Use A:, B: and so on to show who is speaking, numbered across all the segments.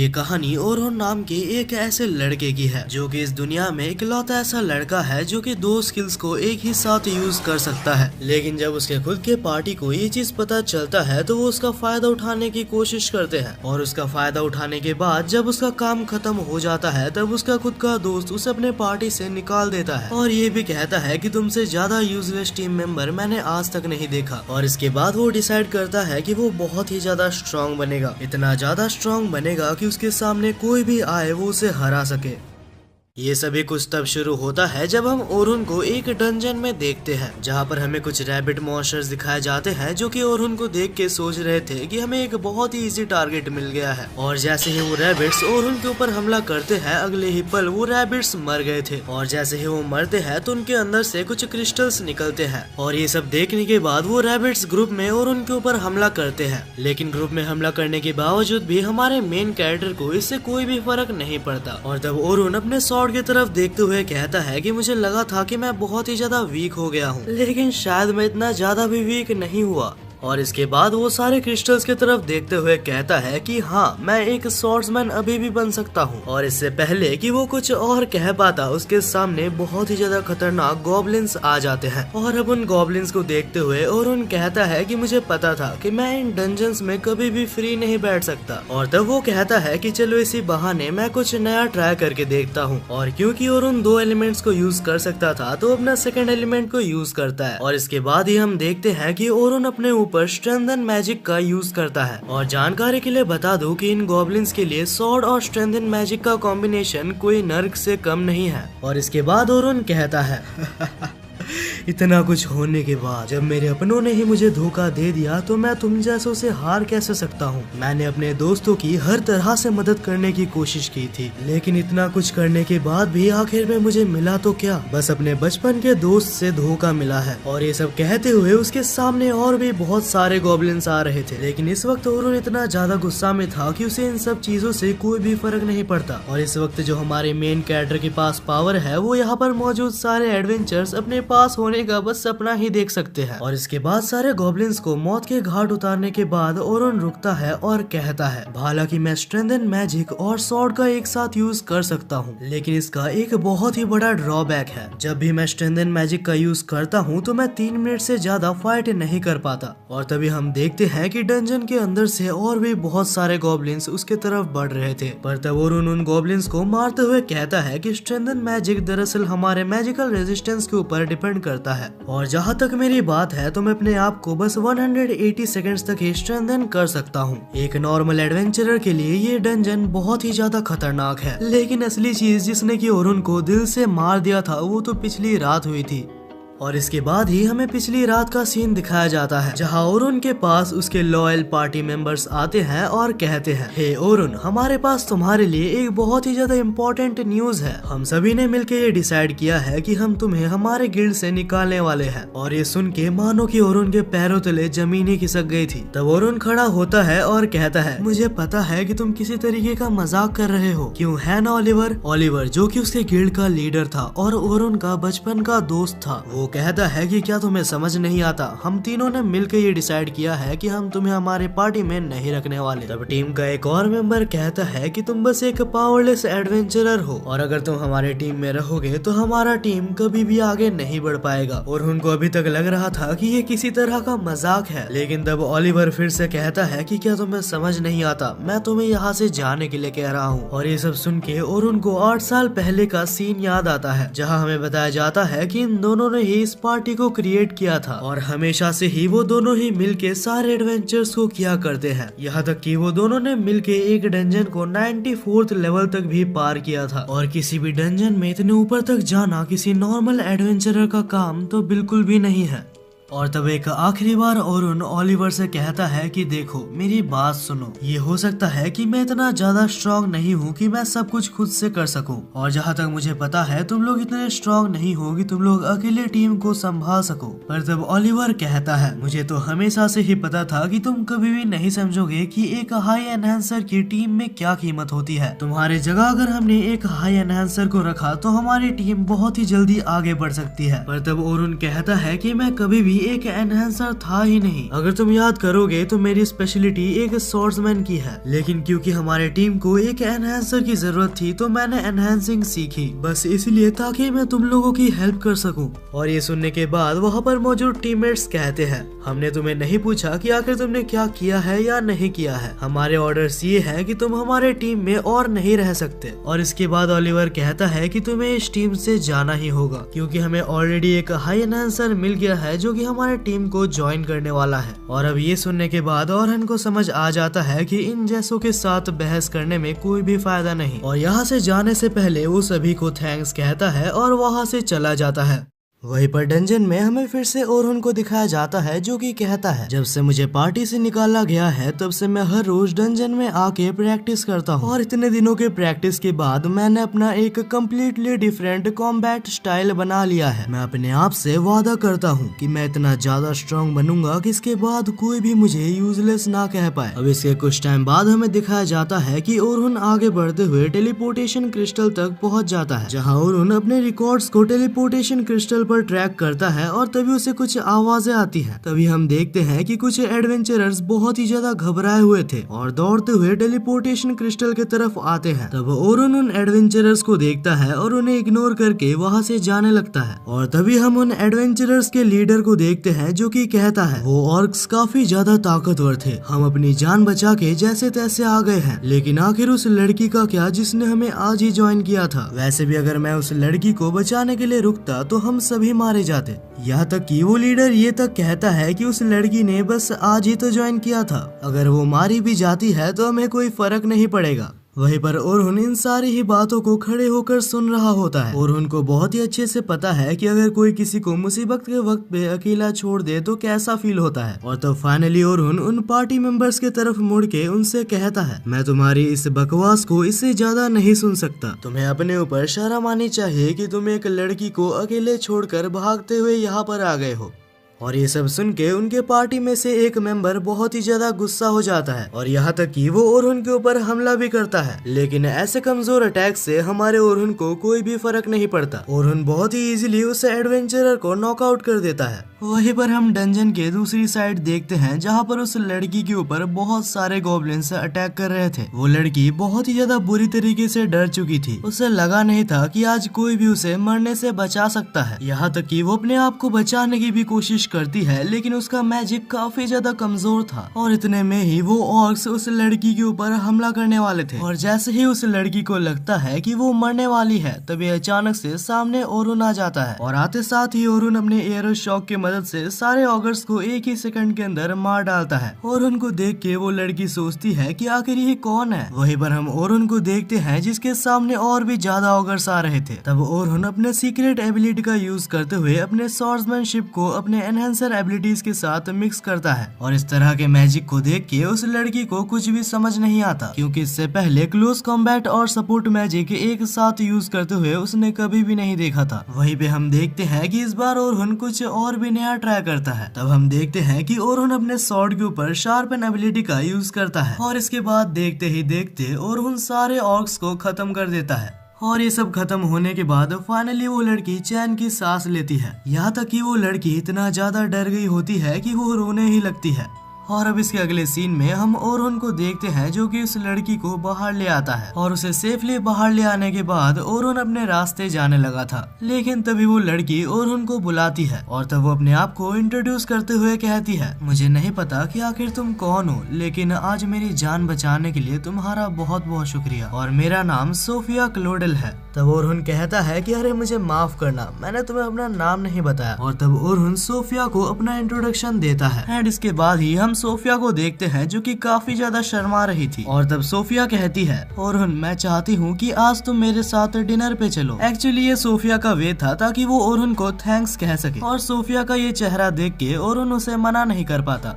A: ये कहानी ओरोन नाम के एक ऐसे लड़के की है जो कि इस दुनिया में इकलौता ऐसा लड़का है जो कि दो स्किल्स को एक ही साथ यूज कर सकता है। लेकिन जब उसके खुद के पार्टी को ये चीज पता चलता है तो वो उसका फायदा उठाने की कोशिश करते हैं और उसका फायदा उठाने के बाद जब उसका काम खत्म हो जाता है तब उसका खुद का दोस्त उसे अपने पार्टी से निकाल देता है और ये भी कहता है कि तुमसे ज्यादा यूजलेस टीम मेंबर मैंने आज तक नहीं देखा। और इसके बाद वो डिसाइड करता है कि वो बहुत ही ज्यादा स्ट्रांग बनेगा, इतना ज्यादा स्ट्रांग बनेगा कि उसके सामने कोई भी आए वो उसे हरा सके। ये सभी कुछ तब शुरू होता है जब हम ओरुन को एक डंजन में देखते हैं जहाँ पर हमें कुछ रैबिट मॉन्स्टर्स दिखाए जाते हैं जो कि ओरुन को देख के सोच रहे थे कि हमें एक बहुत ही इजी टारगेट मिल गया है। और जैसे ही वो रैबिट्स ओरुन के ऊपर हमला करते हैं अगले ही पल वो रैबिट्स मर गए थे और जैसे ही वो मरते हैं तो उनके अंदर से कुछ क्रिस्टल्स निकलते हैं। और ये सब देखने के बाद वो रैबिट्स ग्रुप में ओरुन के ऊपर हमला करते हैं, लेकिन ग्रुप में हमला करने के बावजूद भी हमारे मेन कैरेक्टर को इससे कोई भी फर्क नहीं पड़ता। और तब ओरुन अपने की तरफ देखते हुए कहता है कि मुझे लगा था कि मैं बहुत ही ज्यादा वीक हो गया हूँ, लेकिन शायद मैं इतना ज्यादा भी वीक नहीं हुआ। और इसके बाद वो सारे क्रिस्टल्स की तरफ देखते हुए कहता है कि हाँ मैं एक स्वॉर्ड्समैन अभी भी बन सकता हूँ। और इससे पहले कि वो कुछ और कह पाता उसके सामने बहुत ही ज्यादा खतरनाक गॉब्लिन्स आ जाते हैं। और अब उन गॉब्लिन्स को देखते हुए ओरुन कहता है कि मुझे पता था कि मैं इन डंजन्स में कभी भी फ्री नहीं बैठ सकता। और तब वो कहता है कि चलो इसी बहाने मैं कुछ नया ट्राई करके देखता हूँ। और क्योंकि ओरुन दो एलिमेंट्स को यूज कर सकता था तो अपना सेकंड एलिमेंट को यूज करता है। और इसके बाद ही हम देखते हैं कि ओरुन अपने पर स्ट्रेंथन मैजिक का यूज करता है। और जानकारी के लिए बता दूं कि इन गॉब्लिन्स के लिए स्वॉर्ड और स्ट्रेंथन मैजिक का कॉम्बिनेशन कोई नर्क से कम नहीं है। और इसके बाद ओरुन कहता है इतना कुछ होने के बाद जब मेरे अपनों ने ही मुझे धोखा दे दिया तो मैं तुम जैसों से हार कैसे सकता हूँ। मैंने अपने दोस्तों की हर तरह से मदद करने की कोशिश की थी, लेकिन इतना कुछ करने के बाद भी आखिर में मुझे मिला तो क्या, बस अपने बचपन के दोस्त से धोखा मिला है। और ये सब कहते हुए उसके सामने और भी बहुत सारे गॉब्लिन्स आ रहे थे, लेकिन इस वक्त ओरुन इतना ज्यादा गुस्सा में था कि उसे इन सब चीजों से कोई भी फर्क नहीं पड़ता। और इस वक्त जो हमारे मेन कैरेक्टर के पास पावर है वो यहाँ पर मौजूद सारे एडवेंचर्स अपने पास होने का बस सपना ही देख सकते हैं। और इसके बाद सारे गॉब्लिन्स को मौत के घाट उतारने के बाद ओरुन रुकता है और कहता है हालांकि मैं स्ट्रेंथन मैजिक और स्वॉर्ड का एक साथ यूज कर सकता हूँ, लेकिन इसका एक बहुत ही बड़ा ड्रॉबैक है। जब भी मैं स्ट्रेंथन मैजिक का यूज करता हूँ तो मैं 3 मिनट से ज्यादा फाइट नहीं कर पाता। और तभी हम देखते हैं कि डंजन के अंदर से और भी बहुत सारे गॉब्लिन्स उसके तरफ बढ़ रहे थे। पर तब ओरुन उन गॉब्लिन्स को मारते हुए कहता है कि स्ट्रेंथन मैजिक दरअसल हमारे मैजिकल रेजिस्टेंस के ऊपर डिपेंड करता है। और जहाँ तक मेरी बात है तो मैं अपने आप को बस 180 सेकंड्स तक ही स्ट्रेंथन कर सकता हूँ। एक नॉर्मल एडवेंचरर के लिए ये डंजन बहुत ही ज्यादा खतरनाक है, लेकिन असली चीज जिसने कि ओरुन को दिल से मार दिया था वो तो पिछली रात हुई थी। और इसके बाद ही हमें पिछली रात का सीन दिखाया जाता है जहां ओरुन के पास उसके लॉयल पार्टी मेंबर्स आते हैं और कहते हैं हे ओरुन, हमारे पास तुम्हारे लिए एक बहुत ही ज्यादा इम्पोर्टेंट न्यूज है। हम सभी ने मिलकर ये डिसाइड किया है कि हम तुम्हें हमारे गिल्ड से निकालने वाले हैं। और ये सुन के मानो कि ओरुन के पैरों तले जमीन ही खिसक गई थी। तब ओरुन खड़ा होता है और कहता है मुझे पता है कि तुम किसी तरीके का मजाक कर रहे हो, क्यों है ना ओलिवर जो कि उसके गिल्ड का लीडर था और ओरुन का बचपन का दोस्त था। वो कहता है कि क्या तुम्हें समझ नहीं आता, हम तीनों ने मिलकर ये डिसाइड किया है कि हम तुम्हें हमारे पार्टी में नहीं रखने वाले। तब टीम का एक और मेंबर कहता है कि तुम बस एक पावरलेस एडवेंचरर हो और अगर तुम हमारे टीम में रहोगे तो हमारा टीम कभी भी आगे नहीं बढ़ पाएगा। और उनको अभी तक लग रहा था कि ये किसी तरह का मजाक है, लेकिन तब ओलिवर फिर से कहता है कि क्या तुम्हें समझ नहीं आता, मैं तुम्हें यहाँ से जाने के लिए कह रहा हूँ। और ये सब सुन के और उनको 8 साल पहले का सीन याद आता है जहाँ हमें बताया जाता है कि इन दोनों ने ही इस पार्टी को क्रिएट किया था और हमेशा से ही वो दोनों ही मिलके सारे एडवेंचर्स को किया करते हैं। यहाँ तक कि वो दोनों ने मिलके एक डंजन को 94th लेवल तक भी पार किया था। और किसी भी डंजन में इतने ऊपर तक जाना किसी नॉर्मल एडवेंचरर का काम तो बिल्कुल भी नहीं है। और तब एक आखिरी बार ओरुन ओलिवर से कहता है कि देखो मेरी बात सुनो, ये हो सकता है कि मैं इतना ज्यादा स्ट्रांग नहीं हूँ कि मैं सब कुछ खुद से कर सकूं, और जहाँ तक मुझे पता है तुम लोग इतने स्ट्रांग नहीं हो कि तुम लोग अकेले टीम को संभाल सको। पर तब ओलिवर कहता है मुझे तो हमेशा से ही पता था कि तुम कभी भी नहीं समझोगे कि एक हाई एनहांसर की टीम में क्या कीमत होती है। तुम्हारे जगह अगर हमने एक हाई एनहांसर को रखा तो हमारी टीम बहुत ही जल्दी आगे बढ़ सकती है। पर तब ओरुन कहता है कि मैं कभी भी एक एनहेंसर था ही नहीं। अगर तुम याद करोगे तो मेरी स्पेशलिटी एक स्वॉर्ड्समैन की है, लेकिन क्योंकि हमारे टीम को एक एनहेंसर की जरूरत थी तो मैंने एनहेंसिंग सीखी, बस इसलिए ताकि मैं तुम लोगों की हेल्प कर सकूं। और ये सुनने के बाद वहाँ पर मौजूद टीममेट्स कहते हैं, हमने तुम्हें नहीं पूछा कि आखिर तुमने क्या किया है या नहीं किया है, हमारे ऑर्डर्स ये है कि तुम हमारे टीम में और नहीं रह सकते। और इसके बाद ओलिवर कहता है कि तुम्हें इस टीम से जाना ही होगा, क्योंकि हमें ऑलरेडी एक हाई एनहेंसर मिल गया है जो कि हमारे टीम को ज्वाइन करने वाला है। और अब ये सुनने के बाद ओरहन को समझ आ जाता है कि इन जैसों के साथ बहस करने में कोई भी फायदा नहीं, और यहाँ से जाने से पहले वो सभी को थैंक्स कहता है और वहाँ से चला जाता है। वहीं पर डंजन में हमें फिर से ओरहन को दिखाया जाता है जो कि कहता है, जब से मुझे पार्टी से निकाला गया है तब से मैं हर रोज डंजन में आके प्रैक्टिस करता हूँ, और इतने दिनों के प्रैक्टिस के बाद मैंने अपना एक कम्प्लीटली डिफरेंट कॉम्बैट स्टाइल बना लिया है। मैं अपने आप से वादा करता हूँ कि मैं इतना ज्यादा स्ट्रॉन्ग बनूंगा कि इसके बाद कोई भी मुझे यूजलेस ना कह पाए। अब इसके कुछ टाइम बाद हमें दिखाया जाता है कि ओरहन आगे बढ़ते हुए टेलीपोर्टेशन क्रिस्टल तक पहुँच जाता है, जहाँ ओरहन अपने रिकॉर्ड्स को टेलीपोर्टेशन क्रिस्टल पर ट्रैक करता है और तभी उसे कुछ आवाजें आती हैं। तभी हम देखते हैं कि कुछ एडवेंचरर्स बहुत ही ज्यादा घबराए हुए थे और दौड़ते हुए टेलीपोर्टेशन क्रिस्टल की तरफ आते हैं। तब ओरहन उन एडवेंचरर्स को देखता है और उन्हें इग्नोर करके वहां से जाने लगता है। और तभी हम उन एडवेंचरर्स के लीडर को देखते हैं जो कि कहता है, वो ऑर्क्स काफी ज्यादा ताकतवर थे, हम अपनी जान बचा के जैसे तैसे आ गए हैं, लेकिन आखिर उस लड़की का क्या जिसने हमें आज ही ज्वाइन किया था। वैसे भी अगर मैं उस लड़की को बचाने के लिए रुकता तो हम सभी मारे जाते। यहाँ तक कि वो लीडर ये तक कहता है कि उस लड़की ने बस आज ही तो ज्वाइन किया था, अगर वो मारी भी जाती है तो हमें कोई फर्क नहीं पड़ेगा। वहीं पर ओरहन इन सारी ही बातों को खड़े होकर सुन रहा होता है। ओरहन को बहुत ही अच्छे से पता है कि अगर कोई किसी को मुसीबत के वक्त पे अकेला छोड़ दे तो कैसा फील होता है। और तब फाइनली ओरहन उन पार्टी मेंबर्स के तरफ मुड़ के उनसे कहता है, मैं तुम्हारी इस बकवास को इससे ज्यादा नहीं सुन सकता, तुम्हें अपने ऊपर शर्म आनी चाहिए कि तुम एक लड़की को अकेले छोड़कर भागते हुए यहाँ पर आ गए हो। और ये सब सुन के उनके पार्टी में से एक मेंबर बहुत ही ज्यादा गुस्सा हो जाता है और यहाँ तक कि वो ओरहन के ऊपर हमला भी करता है, लेकिन ऐसे कमजोर अटैक से हमारे ओरहन को कोई भी फर्क नहीं पड़ता। ओरहन बहुत ही इजीली उस एडवेंचरर को नॉकआउट कर देता है। वहीं पर हम डंजन के दूसरी साइड देखते हैं जहाँ पर उस लड़की के ऊपर बहुत सारे गॉब्लिन्स अटैक कर रहे थे। वो लड़की बहुत ही ज्यादा बुरी तरीके से डर चुकी थी, उसे लगा नहीं था कि आज कोई भी उसे मरने से बचा सकता है। यहाँ तक कि वो अपने आप को बचाने की भी कोशिश करती है, लेकिन उसका मैजिक काफी ज्यादा कमजोर था। और इतने में ही वो ऑर्क्स उस लड़की के ऊपर हमला करने वाले थे, और जैसे ही उस लड़की को लगता है कि वो मरने वाली है तभी अचानक से सामने ओरहन आ जाता है, और आते साथ ही ओरहन अपने एरो शॉक की मदद से सारे ऑगर्स को एक ही सेकंड के अंदर मार डालता है। ओरहन को देख के वो लड़की सोचती है कि आखिर ये कौन है। वहीं पर हम ओरहन को देखते हैं जिसके सामने और भी ज्यादा ऑगर्स आ रहे थे। तब ओरहन अपने सीक्रेट एबिलिटी का यूज करते हुए अपने स्वॉर्ड्समैनशिप को अपने एनहेंसर एबिलिटीज के साथ मिक्स करता है, और इस तरह के मैजिक को देख के उस लड़की को कुछ भी समझ नहीं आता, क्योंकि इससे पहले क्लोज कॉम्बैट और सपोर्ट मैजिक एक साथ यूज करते हुए उसने कभी भी नहीं देखा था। वहीं पे हम देखते हैं कि इस बार ओरहन कुछ और भी नया ट्राई करता है। तब हम देखते हैं कि ओरहन अपने स्वॉर्ड के ऊपर शार्पन एबिलिटी का यूज करता है, और इसके बाद देखते ही देखते ओरहन सारे ऑर्क्स को खत्म कर देता है। और ये सब खत्म होने के बाद फाइनली वो लड़की चैन की सांस लेती है। यहाँ तक कि वो लड़की इतना ज्यादा डर गई होती है कि वो रोने ही लगती है। और अब इसके अगले सीन में हम ओरहन को देखते हैं जो कि उस लड़की को बाहर ले आता है, और उसे सेफली बाहर ले आने के बाद ओरहन अपने रास्ते जाने लगा था। लेकिन तभी वो लड़की ओरहन को बुलाती है, और तब वो अपने आप को इंट्रोड्यूस करते हुए कहती है, मुझे नहीं पता कि आखिर तुम कौन हो, लेकिन आज मेरी जान बचाने के लिए तुम्हारा बहुत बहुत शुक्रिया, और मेरा नाम सोफिया क्लोडेल है। तब ओरहन कहता है कि अरे मुझे माफ करना, मैंने तुम्हें अपना नाम नहीं बताया। और तब ओरहन सोफिया को अपना इंट्रोडक्शन देता है, एंड इसके बाद ही हम सोफिया को देखते हैं जो कि काफी ज्यादा शर्मा रही थी। और तब सोफिया कहती है, ओरहन मैं चाहती हूँ कि आज तुम मेरे साथ डिनर पे चलो। एक्चुअली ये सोफिया का वे था ताकि वो ओरहन को थैंक्स कह सके, और सोफिया का ये चेहरा देख के ओरहन उसे मना नहीं कर पाता।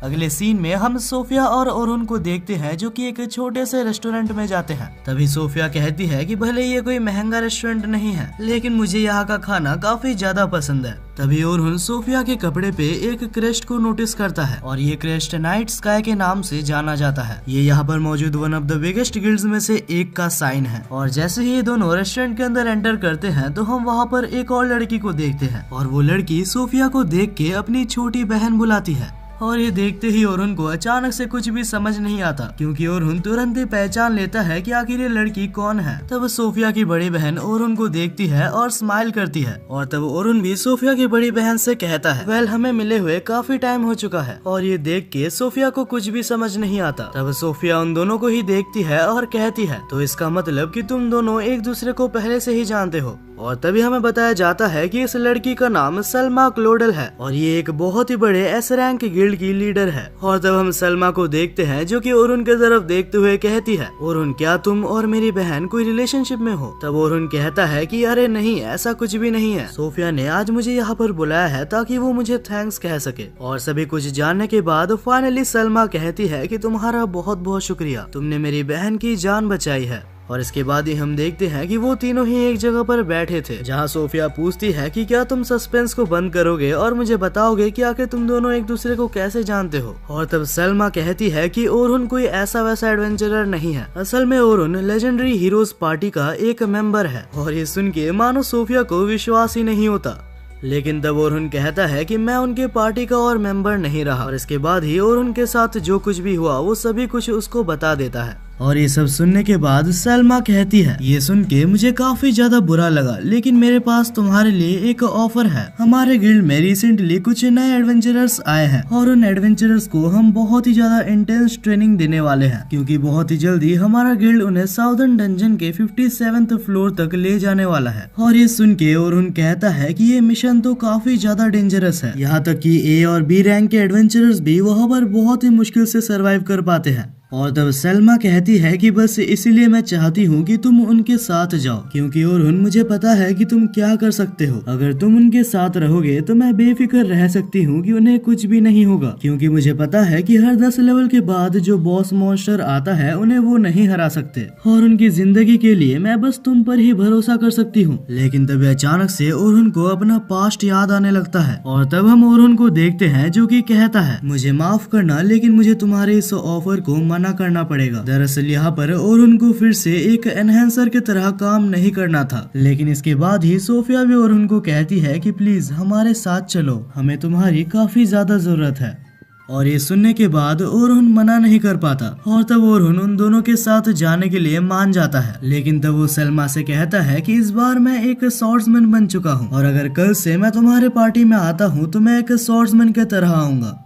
A: अगले सीन में हम सोफिया और ओरुन को देखते हैं जो कि एक छोटे से रेस्टोरेंट में जाते हैं। तभी सोफिया कहती है कि भले ये कोई महंगा रेस्टोरेंट नहीं है, लेकिन मुझे यहाँ का खाना काफी ज्यादा पसंद है। तभी ओरुन सोफिया के कपड़े पे एक क्रेस्ट को नोटिस करता है और ये क्रेस्ट नाइट स्काई के नाम से जाना जाता है। ये यहाँ पर मौजूद one of the biggest guilds में से एक का साइन है। और जैसे ही ये दोनों रेस्टोरेंट के अंदर एंटर करते हैं तो हम वहाँ पर एक और लड़की को देखते हैं और वो लड़की सोफिया को देख के अपनी छोटी बहन बुलाती है। और ये देखते ही ओरुन को अचानक से कुछ भी समझ नहीं आता, क्योंकि ओरुन तुरंत ही पहचान लेता है कि आखिर ये लड़की कौन है। तब सोफिया की बड़ी बहन ओरुन को देखती है और स्माइल करती है और तब ओरुन भी सोफिया की बड़ी बहन से कहता है, वेल हमें मिले हुए काफी टाइम हो चुका है। और ये देख के सोफिया को कुछ भी समझ नहीं आता। तब सोफिया उन दोनों को ही देखती है और कहती है, तो इसका मतलब कि तुम दोनों एक दूसरे को पहले से ही जानते हो। और तभी हमें बताया जाता है कि इस लड़की का नाम सलमा क्लोडल है और ये एक बहुत ही बड़े एस रैंक गिल्ड की लीडर है। और तब हम सलमा को देखते हैं जो कि ओरुन की तरफ देखते हुए कहती है, ओरुन क्या तुम और मेरी बहन कोई रिलेशनशिप में हो? तब ओरुन कहता है कि अरे नहीं, ऐसा कुछ भी नहीं है। सोफिया ने आज मुझे यहाँ पर बुलाया है ताकि वो मुझे थैंक्स कह सके। और सभी कुछ जानने के बाद फाइनली सलमा कहती है कि तुम्हारा बहुत बहुत शुक्रिया, तुमने मेरी बहन की जान बचाई है। और इसके बाद ही हम देखते हैं कि वो तीनों ही एक जगह पर बैठे थे, जहाँ सोफिया पूछती है कि क्या तुम सस्पेंस को बंद करोगे और मुझे बताओगे कि आखिर तुम दोनों एक दूसरे को कैसे जानते हो? और तब सलमा कहती है कि ओरुन कोई ऐसा वैसा एडवेंचरर नहीं है, असल में ओरुन लेजेंडरी हीरोज पार्टी का एक मेंबर है। और ये सुन के मानो सोफिया को विश्वास ही नहीं होता, लेकिन तब ओरुन कहता है कि मैं उनके पार्टी का और मेंबर नहीं रहा। और इसके बाद ही ओरुन के साथ जो कुछ भी हुआ वो सभी कुछ उसको बता देता है। और ये सब सुनने के बाद सलमा कहती है, ये सुन के मुझे काफी ज्यादा बुरा लगा, लेकिन मेरे पास तुम्हारे लिए एक ऑफर है। हमारे गिल्ड में रिसेंटली कुछ नए एडवेंचरर्स आए हैं और उन एडवेंचरर्स को हम बहुत ही ज्यादा इंटेंस ट्रेनिंग देने वाले हैं, क्योंकि बहुत ही जल्दी हमारा गिल्ड उन्हें साउदर्न डंजन के 57th फ्लोर तक ले जाने वाला है। और ये सुन के ओरुन कहता है कि ये मिशन तो काफी ज्यादा डेंजरस है, यहाँ तक कि ए और बी रैंक के एडवेंचरर्स भी वहाँ पर बहुत ही मुश्किल से सरवाइव कर पाते हैं। और तब सलमा कहती है कि बस इसीलिए मैं चाहती हूँ कि तुम उनके साथ जाओ, क्योंकि ओरुन मुझे पता है कि तुम क्या कर सकते हो। अगर तुम उनके साथ रहोगे तो मैं बेफिक्र रह सकती हूँ कि उन्हें कुछ भी नहीं होगा, क्योंकि मुझे पता है कि हर 10 लेवल के बाद जो बॉस मॉन्स्टर आता है उन्हें वो नहीं हरा सकते। और उनकी जिंदगी के लिए मैं बस तुम पर ही भरोसा कर सकती हूँ। लेकिन तभी अचानक से ओरुन को अपना पास्ट याद आने लगता है और तब हम ओरुन को देखते हैं जो कि कहता है, मुझे माफ करना, लेकिन मुझे तुम्हारे इस ऑफर को मना करना पड़ेगा। दरअसल यहाँ पर ओरुन को फिर से एक एनहेंसर की तरह काम नहीं करना था। लेकिन इसके बाद ही सोफिया भी ओरुन को कहती है कि प्लीज हमारे साथ चलो, हमें तुम्हारी काफी ज्यादा जरूरत है। और ये सुनने के बाद ओरुन मना नहीं कर पाता और तब ओरुन उन दोनों के साथ जाने के लिए मान जाता है। लेकिन तब वो सलमा से कहता है कि इस बार मैं एक स्वॉर्ड्समैन बन चुका हूँ और अगर कल से मैं तुम्हारे पार्टी में आता हूँ तो मैं एक स्वॉर्ड्समैन की तरह आऊंगा।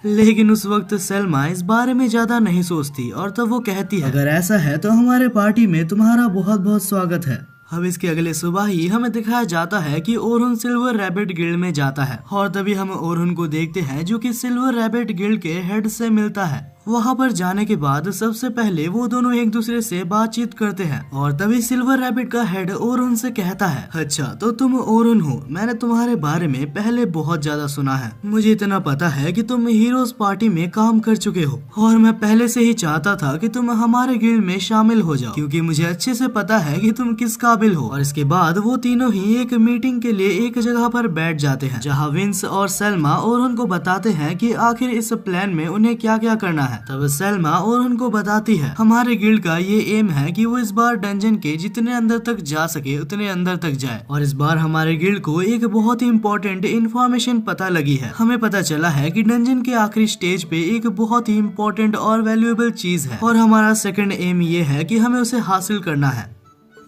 A: लेकिन उस वक्त सलमा इस बारे में ज्यादा नहीं सोचती और तब वो कहती है, अगर ऐसा है तो हमारे पार्टी में तुम्हारा बहुत बहुत स्वागत है। अब इसके अगले सुबह ही हमें दिखाया जाता है कि ओरुन सिल्वर रैबिट गिल्ड में जाता है और तभी हम ओरुन को देखते हैं जो कि सिल्वर रैबिट गिल्ड के हेड से मिलता है। वहाँ पर जाने के बाद सबसे पहले वो दोनों एक दूसरे से बातचीत करते हैं और तभी सिल्वर रैबिट का हेड ओरुन से कहता है, अच्छा तो तुम ओरुन हो, मैंने तुम्हारे बारे में पहले बहुत ज्यादा सुना है। मुझे इतना पता है कि तुम हीरोज पार्टी में काम कर चुके हो और मैं पहले से ही चाहता था कि तुम हमारे गिल्ड में शामिल हो जाओ, क्योंकि मुझे अच्छे से पता है कि तुम किस काबिल हो। और इसके बाद वो तीनों ही एक मीटिंग के लिए एक जगह पर बैठ जाते हैं, जहाँ विंस और सलमा ओरुन को बताते हैं कि आखिर इस प्लान में उन्हें क्या क्या करना है। तब सलमा ओरुन को बताती है, हमारे गिल्ड का ये एम है कि वो इस बार डंजन के जितने अंदर तक जा सके उतने अंदर तक जाए। और इस बार हमारे गिल्ड को एक बहुत ही इम्पोर्टेंट इन्फॉर्मेशन पता लगी है। हमें पता चला है कि डंजन के आखिरी स्टेज पे एक बहुत ही इम्पोर्टेंट और वैल्यूएबल चीज है और हमारा सेकंड एम ये है कि हमें उसे हासिल करना है।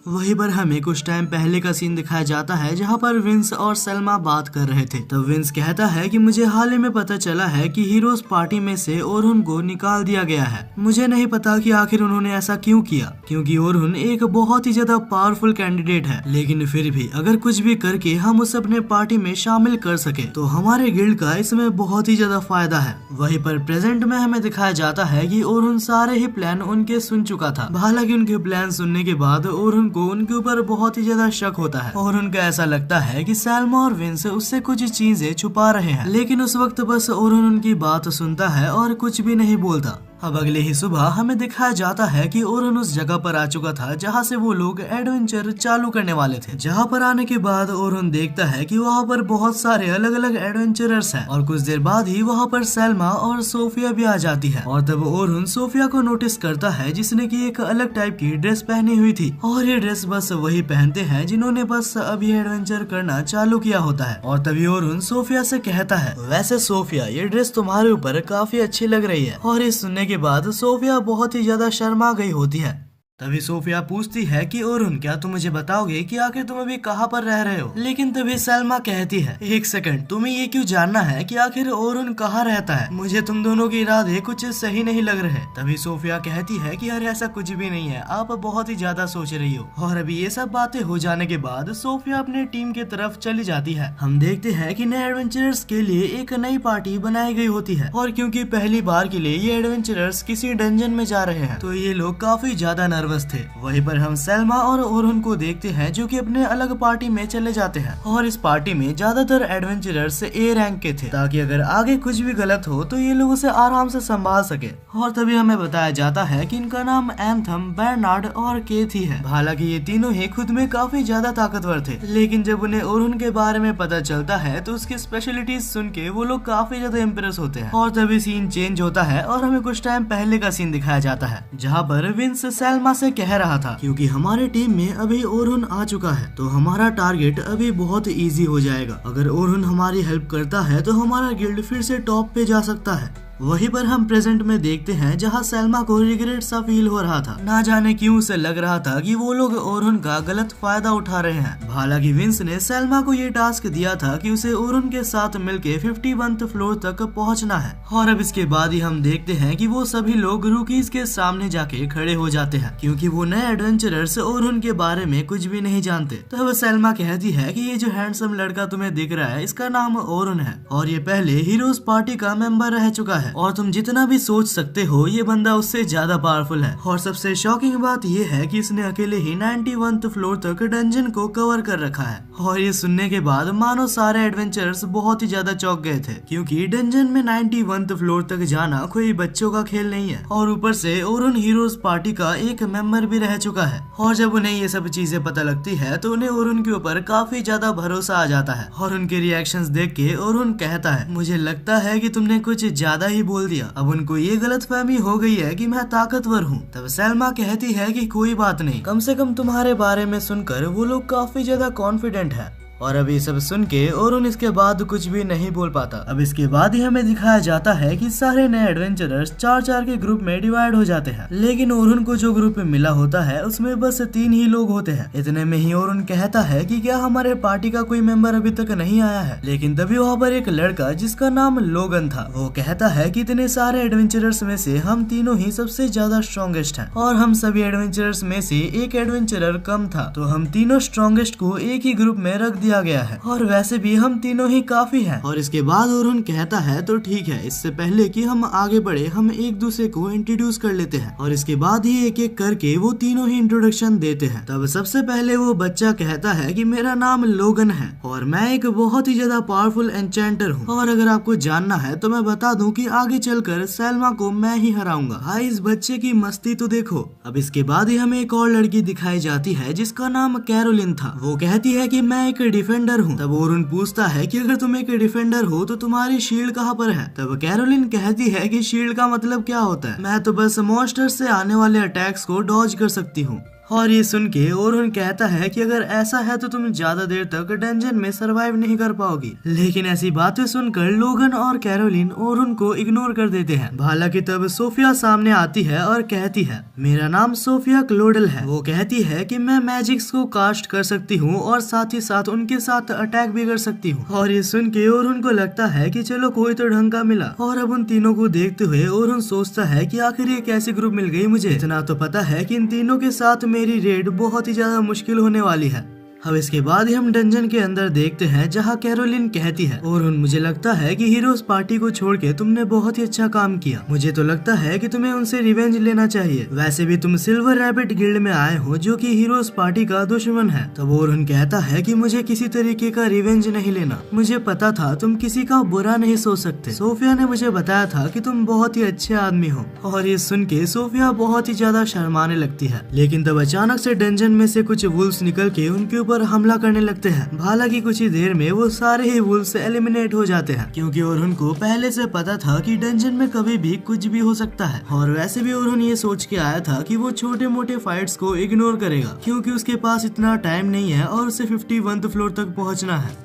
A: वहीं पर हमें कुछ टाइम पहले का सीन दिखाया जाता है जहाँ पर विंस और सलमा बात कर रहे थे। तब विंस कहता है कि मुझे हाल ही में पता चला है कि हीरोज पार्टी में से ओरुन को निकाल दिया गया है। मुझे नहीं पता कि आखिर उन्होंने ऐसा क्यों किया, क्योंकि ओरुन एक बहुत ही ज्यादा पावरफुल कैंडिडेट है, लेकिन फिर भी अगर कुछ भी करके हम उसे अपने पार्टी में शामिल कर सके तो हमारे गिल्ड का इसमें बहुत ही ज्यादा फायदा है। वहीं पर प्रेजेंट में हमें दिखाया जाता है कि ओरुन सारे ही प्लान उनके सुन चुका था। हालांकि उनके प्लान सुनने के बाद ओरुन को उनके ऊपर बहुत ही ज्यादा शक होता है और उनका ऐसा लगता है कि सैल्मा और विंस उससे कुछ चीजें छुपा रहे हैं। लेकिन उस वक्त बस ओरुन उनकी बात सुनता है और कुछ भी नहीं बोलता। अब अगले ही सुबह हमें दिखाया जाता है कि ओरुन उस जगह पर आ चुका था जहां से वो लोग एडवेंचर चालू करने वाले थे। जहां पर आने के बाद ओरुन देखता है कि वहां पर बहुत सारे अलग अलग एडवेंचरर्स हैं और कुछ देर बाद ही वहां पर सैल्मा और सोफिया भी आ जाती है। और तब ओरुन सोफिया को नोटिस करता है जिसने की एक अलग टाइप की ड्रेस पहनी हुई थी और ये ड्रेस बस वही पहनते हैं जिन्होंने बस अभी एडवेंचर करना चालू किया होता है। और तभी ओरुन सोफिया से कहता है, वैसे सोफिया ये ड्रेस तुम्हारे ऊपर काफी अच्छी लग रही है। और इस सुनने के बाद सोफिया बहुत ही ज्यादा शर्मा गई होती है। तभी सोफिया पूछती है कि ओरुन क्या तुम मुझे बताओगे कि आखिर तुम अभी कहाँ पर रह रहे हो। लेकिन तभी सैल्मा कहती है, एक सेकंड, तुम्हें ये क्यों जानना है कि आखिर ओरुन कहाँ रहता है? मुझे तुम दोनों के इरादे कुछ सही नहीं लग रहे। तभी सोफिया कहती है कि अरे ऐसा कुछ भी नहीं है, आप बहुत ही ज्यादा सोच रही हो। और अभी ये सब बातें हो जाने के बाद सोफिया अपने टीम की तरफ चली जाती है। हम देखते हैं कि नए एडवेंचरर्स के लिए एक नई पार्टी बनाई गई होती है और क्योंकि पहली बार के लिए ये एडवेंचरर्स किसी डंजन में जा रहे हैं तो ये लोग काफी ज्यादा नर्वस थे। वहीं पर हम सैल्मा और ओरुन को देखते हैं जो कि अपने अलग पार्टी में चले जाते हैं और इस पार्टी में ज्यादातर एडवेंचरर्स ए रैंक के थे ताकि अगर आगे कुछ भी गलत हो तो ये लोग उसे आराम से संभाल सके। और तभी हमें बताया जाता है कि इनका नाम एंथम, बर्नार्ड और केथी है। हालांकि ये तीनों ही खुद में काफी ज्यादा ताकतवर थे, लेकिन जब उन्हें ओरुन के बारे में पता चलता है तो उसकी स्पेशलिटीज सुन के वो लोग काफी ज्यादा इम्प्रेस होते हैं। और तभी सीन चेंज होता है और हमें कुछ टाइम पहले का सीन दिखाया जाता है जहाँ पर विंस सैल्मा से कह रहा था, क्योंकि हमारे टीम में अभी ओरुन आ चुका है तो हमारा टारगेट अभी बहुत इजी हो जाएगा। अगर ओरुन हमारी हेल्प करता है तो हमारा गिल्ड फिर से टॉप पे जा सकता है। वहीं पर हम प्रेजेंट में देखते हैं जहां सैल्मा को रिग्रेट सा फील हो रहा था। ना जाने क्यों उसे लग रहा था कि वो लोग ओरुन का गलत फायदा उठा रहे हैं। हालांकि विंस ने सैल्मा को ये टास्क दिया था कि उसे ओरुन के साथ मिलके 51th फ्लोर तक पहुंचना है। और अब इसके बाद ही हम देखते हैं कि वो सभी लोग रूकीज के सामने जाके खड़े हो जाते हैं क्योंकि वो नए एडवेंचरर्स ओरुन के बारे में कुछ भी नहीं जानते। तब सैल्मा कहती है कि ये जो हैंडसम लड़का तुम्हें दिख रहा है इसका नाम ओरुन है और ये पहले हीरोज पार्टी का मेंबर रह चुका है और तुम जितना भी सोच सकते हो ये बंदा उससे ज्यादा पावरफुल है। और सबसे शॉकिंग बात ये है कि इसने अकेले ही 91th फ्लोर तक डंजन को कवर कर रखा है। और ये सुनने के बाद मानो सारे एडवेंचरर्स बहुत ही ज्यादा चौंक गए थे क्योंकि डंजन में 91th फ्लोर तक जाना कोई बच्चों का खेल नहीं है। और ऊपर से ओरुन हीरोज पार्टी का एक मेंबर भी रह चुका है। और जब उन्हें ये सब चीजें पता लगती है तो उन्हें ओरुन के ऊपर काफी ज्यादा भरोसा आ जाता है। और उनके रिएक्शंस देख के ओरुन कहता है, मुझे लगता है कि तुमने कुछ ज्यादा ही बोल दिया। अब उनको ये गलतफहमी हो गई है कि मैं ताकतवर हूँ। तब सैल्मा कहती है कि कोई बात नहीं, कम से कम तुम्हारे बारे में सुनकर वो लोग काफी ज्यादा कॉन्फिडेंट है। और अब ये सब सुन के ओरुन इसके बाद कुछ भी नहीं बोल पाता। अब इसके बाद ही हमें दिखाया जाता है कि सारे नए एडवेंचरर्स 4-4 के ग्रुप में डिवाइड हो जाते हैं, लेकिन ओरुन को जो ग्रुप मिला होता है उसमें बस 3 ही लोग होते हैं। इतने में ही ओरुन कहता है कि क्या हमारे पार्टी का कोई मेंबर अभी तक नहीं आया है। लेकिन तभी वहाँ पर एक लड़का जिसका नाम लोगन था वो कहता है कि इतने सारे एडवेंचरर्स में से हम तीनों ही सबसे ज्यादा स्ट्रॉन्गेस्ट हैं और हम सभी एडवेंचरर्स में से एक एडवेंचरर कम था तो हम तीनों स्ट्रॉन्गेस्ट को एक ही ग्रुप में रख दिया गया है और वैसे भी हम तीनों ही काफी हैं। और इसके बाद ओरुन कहता है तो ठीक है, इससे पहले कि हम आगे बढ़े हम एक दूसरे को इंट्रोड्यूस कर लेते हैं। और इसके बाद ही एक एक करके वो तीनों ही इंट्रोडक्शन देते हैं। तब सबसे पहले वो बच्चा कहता है कि मेरा नाम लोगन है और मैं एक बहुत ही ज्यादा पावरफुल एन्चेंटर हूँ और अगर आपको जानना है तो मैं बता दूं कि आगे चलकर सैल्मा को मैं ही हराऊंगा। भाई इस बच्चे की मस्ती तो देखो। अब इसके बाद ही हमें एक और लड़की दिखाई जाती है जिसका नाम कैरोलिन था। वो कहती है कि मैं एक डिफेंडर हूँ। तब ओरुन पूछता है कि अगर तुम एक डिफेंडर हो तो तुम्हारी शील्ड कहाँ पर है। तब कैरोलिन कहती है कि शील्ड का मतलब क्या होता है, मैं तो बस मॉन्स्टर से आने वाले अटैक्स को डॉज कर सकती हूँ। और ये सुन के ओरुन कहता है कि अगर ऐसा है तो तुम ज्यादा देर तक डंजन में सरवाइव नहीं कर पाओगी। लेकिन ऐसी बातें सुनकर लोगन और कैरोलिन ओरुन को इग्नोर कर देते हैं। हालांकि तब सोफिया सामने आती है और कहती है मेरा नाम सोफिया क्लोडल है। वो कहती है कि मैं मैजिक्स को कास्ट कर सकती हूँ और साथ ही साथ उनके साथ अटैक भी कर सकती हूँ। और ये सुन के ओरुन को लगता है कि चलो कोई तो ढंग का मिला। और अब उन तीनों को देखते हुए ओरुन सोचता है कि आखिर ये कैसी ग्रुप मिल गई मुझे। इतना तो पता है कि इन तीनों के साथ मेरी रेड बहुत ही ज्यादा मुश्किल होने वाली है। अब इसके बाद ही हम डंजन के अंदर देखते हैं जहाँ कैरोलिन कहती है, और मुझे लगता है कि हीरोज पार्टी को छोड़ के तुमने बहुत ही अच्छा काम किया। मुझे तो लगता है कि तुम्हें उनसे रिवेंज लेना चाहिए। वैसे भी तुम सिल्वर रैबिट गिल्ड में आए हो जो कि हीरोज पार्टी का दुश्मन है। तब ओरुन कहता है कि मुझे किसी तरीके का रिवेंज नहीं लेना। मुझे पता था तुम किसी का बुरा नहीं सोच सकते। सोफिया ने मुझे बताया था कि तुम बहुत ही अच्छे आदमी हो। और ये सुन के सोफिया बहुत ही ज्यादा शर्माने लगती है। लेकिन तब अचानक से डंजन में से कुछ वुल्फ्स निकल के उनके पर हमला करने लगते हैं। हालांकि कुछ ही देर में वो सारे ही वुल्फ्स एलिमिनेट हो जाते हैं, क्योंकि ओरुन को पहले से पता था कि डंजन में कभी भी कुछ भी हो सकता है। और वैसे भी ओरुन ये सोच के आया था कि वो छोटे मोटे फाइट्स को इग्नोर करेगा, क्योंकि उसके पास इतना टाइम नहीं है और उसे 51th फ्लोर तक पहुंचना है।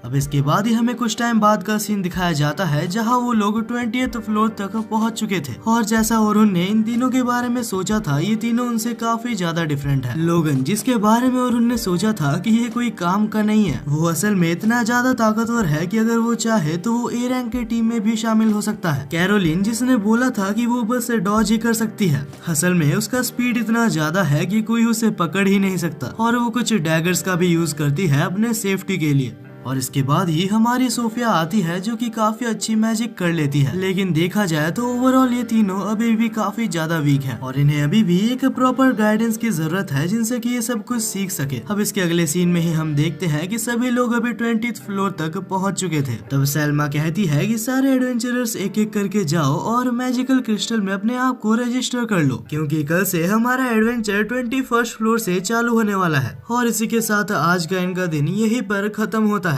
A: अब इसके बाद ही हमें कुछ टाइम बाद का सीन दिखाया जाता है जहां वो लोग 20th फ्लोर तक पहुंच चुके थे। और जैसा ओरुन ने इन तीनों के बारे में सोचा था, ये तीनों उनसे काफी ज्यादा डिफरेंट है। लोगन, जिसके बारे में ओरुन ने सोचा था कि ये कोई काम का नहीं है, वो असल में इतना ज्यादा ताकतवर है कि अगर वो चाहे तो वो ए रैंक की टीम में भी शामिल हो सकता है। कैरोलिन, जिसने बोला था कि वो बस डॉज ही कर सकती है, असल में उसका स्पीड इतना ज्यादा है कि कोई उसे पकड़ ही नहीं सकता। और वो कुछ डैगर्स का भी यूज करती है अपने सेफ्टी के लिए। और इसके बाद ही हमारी सोफिया आती है जो कि काफी अच्छी मैजिक कर लेती है। लेकिन देखा जाए तो ओवरऑल ये तीनों अभी भी काफी ज्यादा वीक है और इन्हें अभी भी एक प्रॉपर गाइडेंस की जरूरत है जिनसे कि ये सब कुछ सीख सके। अब इसके अगले सीन में ही हम देखते हैं कि सभी लोग अभी 20th फ्लोर तक पहुंच चुके थे। तब सैल्मा कहती है कि सारे एडवेंचरर्स एक एक करके जाओ और मैजिकल क्रिस्टल में अपने आप को रजिस्टर कर लो, क्योंकि कल से हमारा एडवेंचर 21st फ्लोर से चालू होने वाला है। और इसी के साथ आज का इनका दिन यहीं पर खत्म होता है।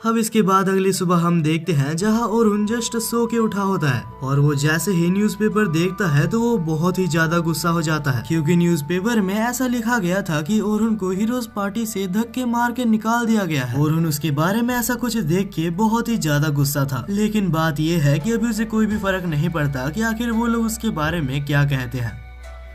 A: अब इसके बाद अगली सुबह हम देखते हैं जहां ओरुन जस्ट सो के उठा होता है और वो जैसे ही न्यूज़पेपर देखता है तो वो बहुत ही ज्यादा गुस्सा हो जाता है, क्योंकि न्यूज़पेपर में ऐसा लिखा गया था कि ओरुन को हीरोज पार्टी से धक्के मार के निकाल दिया गया है। ओरुन उसके बारे में ऐसा कुछ देख के बहुत ही ज्यादा गुस्सा था। लेकिन बात ये है कि अभी उसे कोई भी फर्क नहीं पड़ता कि आखिर वो लोग उसके बारे में क्या कहते हैं।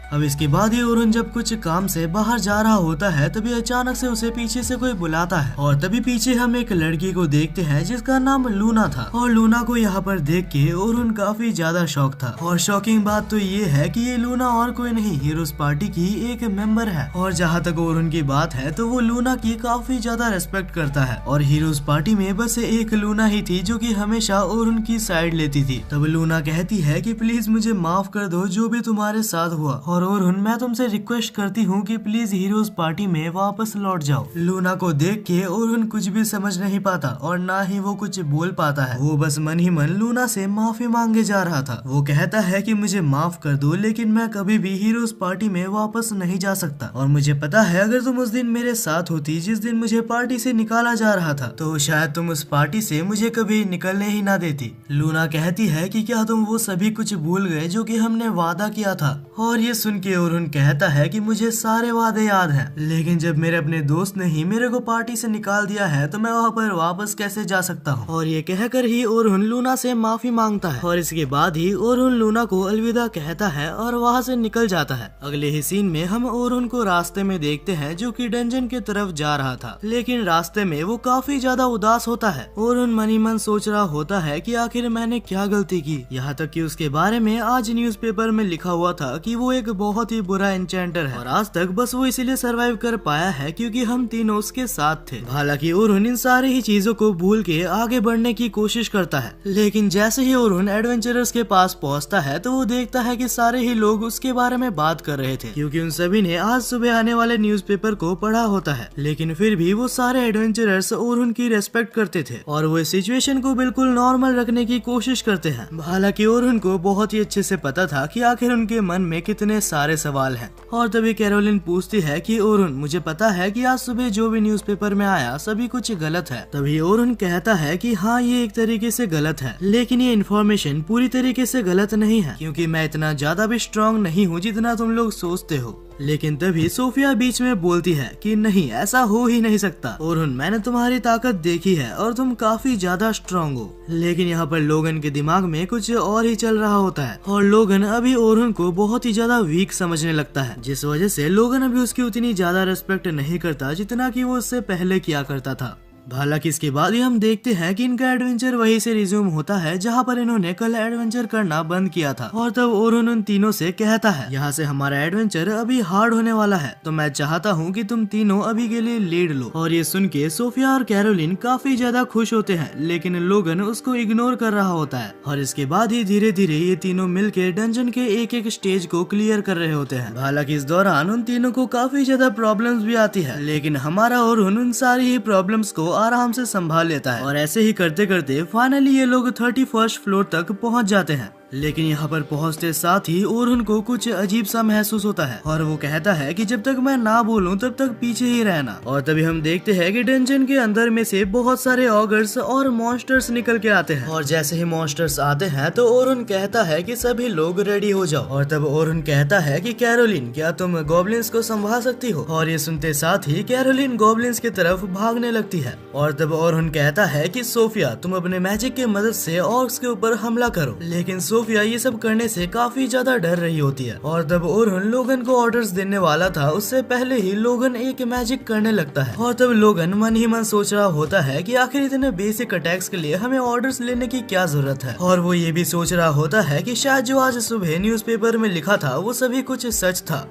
A: अब इसके बाद ही ओरुन जब कुछ काम से बाहर जा रहा होता है तभी अचानक से उसे पीछे से कोई बुलाता है और तभी पीछे हम एक लड़की को देखते हैं जिसका नाम लूना था। और लूना को यहाँ पर देख के ओरुन काफी ज्यादा शॉक था। और शॉकिंग बात तो ये है कि ये लूना और कोई नहीं, हीरोज पार्टी की एक मेंबर है। और जहाँ तक ओरुन की बात है तो वो लूना की काफी ज्यादा रेस्पेक्ट करता है और हीरोज पार्टी में बस एक लूना ही थी जो कि हमेशा ओरुन की साइड लेती थी। तब लूना कहती है कि प्लीज मुझे माफ कर दो जो भी तुम्हारे साथ हुआ, और ओरुन मैं तुमसे रिक्वेस्ट करती हूँ कि प्लीज हीरोज पार्टी में वापस लौट जाओ। लूना को देख के ओरुन कुछ भी समझ नहीं पाता और ना ही वो कुछ बोल पाता है। वो बस मन ही मन लूना से माफी मांगे जा रहा था। वो कहता है कि मुझे माफ कर दो, लेकिन मैं कभी भी हीरोज पार्टी में वापस नहीं जा सकता। और मुझे पता है अगर तुम उस दिन मेरे साथ होती जिस दिन मुझे पार्टी से निकाला जा रहा था तो शायद तुम उस पार्टी से मुझे कभी निकलने ही ना देती। लूना कहती है कि क्या तुम वो सभी कुछ भूल गए जो कि हमने वादा किया था। और ये सुन के ओरुन कहता है कि मुझे सारे वादे याद हैं, लेकिन जब मेरे अपने दोस्त ने ही मेरे को पार्टी से निकाल दिया है तो मैं वहाँ पर वापस कैसे जा सकता हूँ। और ये कहकर ही ओरुन लूना से माफी मांगता है और इसके बाद ही ओरुन लूना को अलविदा कहता है और वहाँ से निकल जाता है। अगले ही सीन में हम ओरुन को रास्ते में देखते हैं जो कि डंजन की तरफ जा रहा था, लेकिन रास्ते में वो काफी ज्यादा उदास होता है। ओरुन मन ही मन सोच रहा होता है कि आखिर मैंने क्या गलती की, यहाँ तक कि उसके बारे में आज न्यूज़पेपर में लिखा हुआ था कि वो एक बहुत ही बुरा एन्चेंटर है और आज तक बस वो इसीलिए सरवाइव कर पाया है क्योंकि हम तीनों उसके साथ थे। हालांकि ओरुन इन सारी ही चीजों को भूल के आगे बढ़ने की कोशिश करता है, लेकिन जैसे ही ओरुन एडवेंचरर्स के पास पहुंचता है तो वो देखता है कि सारे ही लोग उसके बारे में बात कर रहे थे, क्योंकि उन सभी ने आज सुबह आने वाले न्यूज़पेपर को पढ़ा होता है। लेकिन फिर भी वो सारे एडवेंचरर्स ओरुन की रेस्पेक्ट करते थे और वो इस सिचुएशन को बिल्कुल नॉर्मल रखने की कोशिश करते हैं। हालांकि ओरुन को बहुत ही अच्छे से पता था कि आखिर उनके मन में कितने सारे सवाल हैं। और तभी कैरोलिन पूछती है कि ओरुन मुझे पता है कि आज सुबह जो भी न्यूज़पेपर में आया सभी कुछ गलत है। तभी ओरुन कहता है कि हाँ ये एक तरीके से गलत है, लेकिन ये इन्फॉर्मेशन पूरी तरीके से गलत नहीं है क्योंकि मैं इतना ज्यादा भी स्ट्रांग नहीं हूँ जितना तुम लोग सोचते हो। लेकिन तभी सोफिया बीच में बोलती है कि नहीं ऐसा हो ही नहीं सकता ओरुन, मैंने तुम्हारी ताकत देखी है और तुम काफी ज्यादा स्ट्रांग हो। लेकिन यहाँ पर लोगन के दिमाग में कुछ और ही चल रहा होता है और लोगन अभी ओरुन को बहुत ही ज्यादा वीक समझने लगता है, जिस वजह से लोगन अभी उसकी उतनी ज्यादा रेस्पेक्ट नहीं करता जितना कि वो उससे पहले किया करता था। हालांकि इसके बाद ही हम देखते हैं कि इनका एडवेंचर वहीं से रिज्यूम होता है जहां पर इन्होंने कल एडवेंचर करना बंद किया था। और तब ओरुन उन तीनों से कहता है, यहाँ से हमारा एडवेंचर अभी हार्ड होने वाला है, तो मैं चाहता हूँ कि तुम तीनों अभी के लिए लीड लो। और ये सुन के सोफिया और कैरोलिन काफी ज्यादा खुश होते हैं, लेकिन लोगन उसको इग्नोर कर रहा होता है। और इसके बाद ही धीरे धीरे ये तीनों मिलके डंजन के एक एक स्टेज को क्लियर कर रहे होते हैं। हालांकि इस दौरान उन तीनों को काफी ज्यादा प्रॉब्लम्स भी आती है, लेकिन हमारा ओरुन उन सारी ही प्रॉब्लम्स को आराम से संभाल लेता है। और ऐसे ही करते करते फाइनली ये लोग 31st फ्लोर तक पहुंच जाते हैं। लेकिन यहाँ पर पहुँचते साथ ही ओरुन को कुछ अजीब सा महसूस होता है और वो कहता है कि जब तक मैं ना बोलूं तब तक पीछे ही रहना। और तभी हम देखते हैं कि डंजन के अंदर में से बहुत सारे ऑगर्स और मॉन्स्टर्स निकल के आते हैं। और जैसे ही मॉन्स्टर्स आते हैं तो ओरुन कहता है कि सभी लोग रेडी हो जाओ। और तब ओरुन कहता है कि कैरोलिन, क्या तुम गॉब्लिन्स को संभाल सकती हो? और ये सुनते साथ ही कैरोलिन गॉब्लिन्स की तरफ भागने लगती है। और तब ओरुन कहता है कि सोफिया, तुम अपने मैजिक की मदद से ऑर्क्स के ऊपर हमला करो। लेकिन सोफिया ये सब करने से काफी ज्यादा डर रही होती है। और तब ओरुन लोगन को ऑर्डर्स देने वाला था, उससे पहले ही लोगन एक मैजिक करने लगता है। और तब लोगन मन ही मन सोच रहा होता है कि आखिर इतने बेसिक अटैक्स के लिए हमें ऑर्डर्स लेने की क्या जरूरत है। और वो ये भी सोच रहा होता है कि शायद जो आज सुबह न्यूज़पेपर में लिखा था वो सभी कुछ सच था।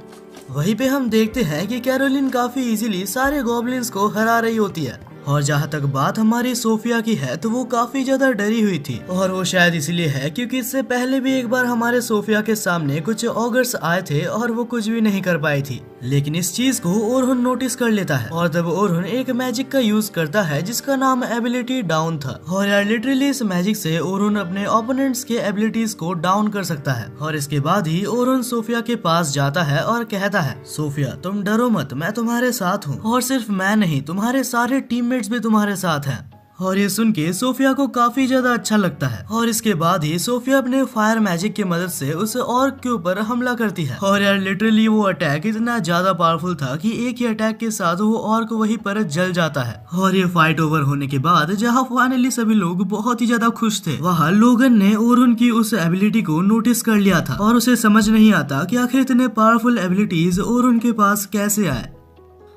A: वहीं पे हम देखते हैं कि कैरोलिन काफी इजीली सारे गॉब्लिन्स को हरा रही होती है। और जहाँ तक बात हमारी सोफिया की है तो वो काफी ज्यादा डरी हुई थी। और वो शायद इसलिए है क्योंकि इससे पहले भी एक बार हमारे सोफिया के सामने कुछ ऑगर्स आए थे और वो कुछ भी नहीं कर पाई थी। लेकिन इस चीज को ओरुन नोटिस कर लेता है और तब ओरुन एक मैजिक का यूज करता है जिसका नाम एबिलिटी डाउन था। और यार लिटरली इस मैजिक से ओरुन अपने ओपोनेंट्स के एबिलिटीज को डाउन कर सकता है। और इसके बाद ही ओरुन सोफिया के पास जाता है और कहता है, सोफिया तुम डरो मत, मैं तुम्हारे साथ हूँ। और सिर्फ मैं नहीं, तुम्हारे सारे टीममेट्स भी तुम्हारे साथ हैं। और ये सुन के सोफिया को काफी ज्यादा अच्छा लगता है। और इसके बाद ही सोफिया अपने फायर मैजिक की मदद से उस ऑर्क के ऊपर हमला करती है। और यार लिटरली वो अटैक इतना ज्यादा पावरफुल था कि एक ही अटैक के साथ वो ऑर्क वहीं पर जल जाता है। और ये फाइट ओवर होने के बाद जहाँ फाइनली सभी लोग बहुत ही ज्यादा खुश थे, वहाँ लोगन ने ओरुन की उस एबिलिटी को नोटिस कर लिया था और उसे समझ नहीं आता कि आखिर इतने पावरफुल एबिलिटीज ओरुन के पास कैसे आए।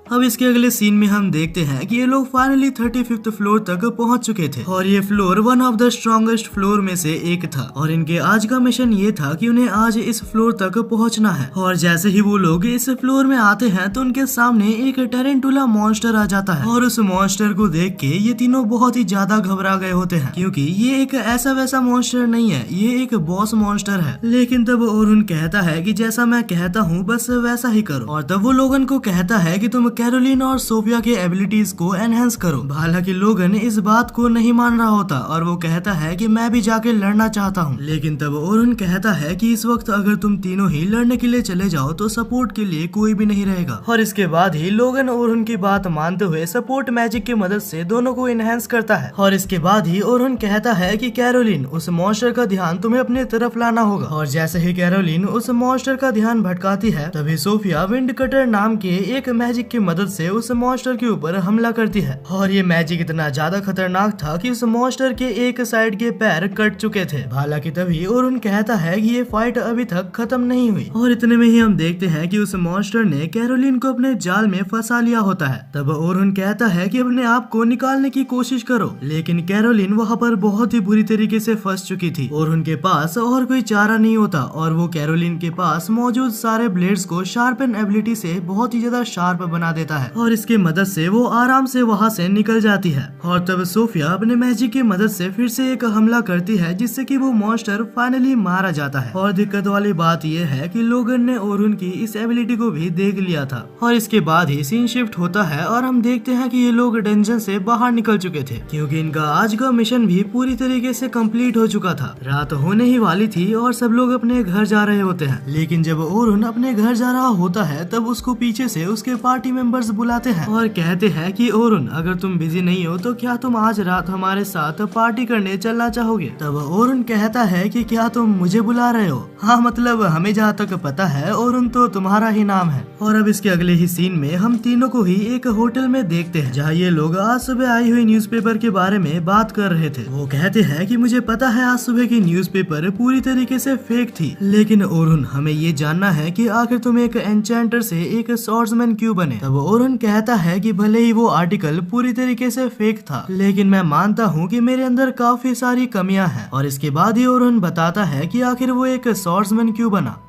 A: अब इसके अगले सीन में हम देखते हैं कि ये लोग फाइनली 35th फ्लोर तक पहुंच चुके थे। और ये floor one of the strongest floor में से एक था। और इनके आज का मिशन ये था कि उन्हें आज इस फ्लोर तक पहुंचना है। और जैसे ही वो लोग इस फ्लोर में आते हैं तो उनके सामने एक टेरेंटुला मॉन्स्टर आ जाता है। और उस मॉन्स्टर को देख के ये तीनों बहुत ही ज्यादा घबरा गए होते हैं, क्योंकि ये एक ऐसा वैसा मॉन्स्टर नहीं है, ये एक बॉस मॉन्स्टर है। लेकिन तब ओरुन कहता है कि जैसा मैं कहता हूँ बस वैसा ही करो। और तब वो लोगन को कहता है कि तुम कैरोलिन और सोफिया के एबिलिटीज को एनहेंस करो। हालांकि लोगन इस बात को नहीं मान रहा होता और वो कहता है कि मैं भी जाके लड़ना चाहता हूँ। लेकिन तब ओरुन कहता है कि इस वक्त अगर तुम तीनों ही लड़ने के लिए चले जाओ तो सपोर्ट के लिए कोई भी नहीं रहेगा। और इसके बाद ही लोगन ओरुन की बात मानते हुए सपोर्ट मैजिक की मदद से दोनों को एनहेंस करता है। और इसके बाद ही ओरुन कहता है कि कैरोलिन, उस मॉन्स्टर का ध्यान तुम्हें अपने तरफ लाना होगा। और जैसे ही कैरोलिन उस मॉन्स्टर का ध्यान भटकाती है, तभी सोफिया विंड कटर नाम के एक मैजिक की मदद से उस मॉन्स्टर के ऊपर हमला करती है। और ये मैजिक इतना ज्यादा खतरनाक था कि उस मॉन्स्टर के एक साइड के पैर कट चुके थे। हालांकि तभी ओरुन कहता है कि ये फाइट अभी तक खत्म नहीं हुई। और इतने में ही हम देखते हैं कि उस मॉन्स्टर ने कैरोलिन को अपने जाल में फंसा लिया होता है। तब ओरुन कहता है कि अपने आप को निकालने की कोशिश करो, लेकिन कैरोलिन वहाँ पर बहुत ही बुरी तरीके से फंस चुकी थी और उनके पास और कोई चारा नहीं होता। और वो कैरोलिन के पास मौजूद सारे ब्लेड्स को शार्पन एबिलिटी से बहुत ही ज्यादा शार्प बना देता है और इसकी मदद से वो आराम से वहाँ से निकल जाती है। और तब सोफिया अपने मैजिक की मदद से फिर से एक हमला करती है जिससे कि वो मॉन्स्टर फाइनली मारा जाता है। और दिक्कत वाली बात ये है कि लोगन ने ओरुन की इस एबिलिटी को भी देख लिया था। और इसके बाद ही सीन शिफ्ट होता है और हम देखते हैं कि ये लोग डंजन से बाहर निकल चुके थे, क्योंकि इनका आज का मिशन भी पूरी तरीके से कंप्लीट हो चुका था। रात होने ही वाली थी और सब लोग अपने घर जा रहे होते हैं। लेकिन जब ओरुन अपने घर जा रहा होता है तब उसको पीछे से उसके पार्टी मेंबर्स बुलाते हैं और कहते हैं कि ओरुन, अगर तुम बिजी नहीं हो तो क्या तुम आज रात हमारे साथ पार्टी करने चलना चाहोगे? तब ओरुन कहता है कि क्या तुम मुझे बुला रहे हो? हाँ, मतलब हमें जहाँ तक पता है ओरुन तो तुम्हारा ही नाम है। और अब इसके अगले ही सीन में हम तीनों को ही एक होटल में देखते हैं जहाँ ये लोग आज सुबह आई हुई न्यूज़पेपर के बारे में बात कर रहे थे। वो कहते हैं कि मुझे पता है आज सुबह की न्यूज़पेपर पूरी तरीके से फेक थी, लेकिन ओरुन हमें ये जानना है कि आखिर तुम एक एन्चेंटर से एक स्वॉर्ड्समैन क्यों बने? तब तब ओरहन कहता है कि भले ही वो आर्टिकल पूरी तरीके से फेक था, लेकिन मैं मानता हूँ कि मेरे अंदर काफी सारी कमियां हैं। और इसके बाद ही ओरहन बताता है कि आखिर वो एक स्वॉर्ड्समैन क्यों बना।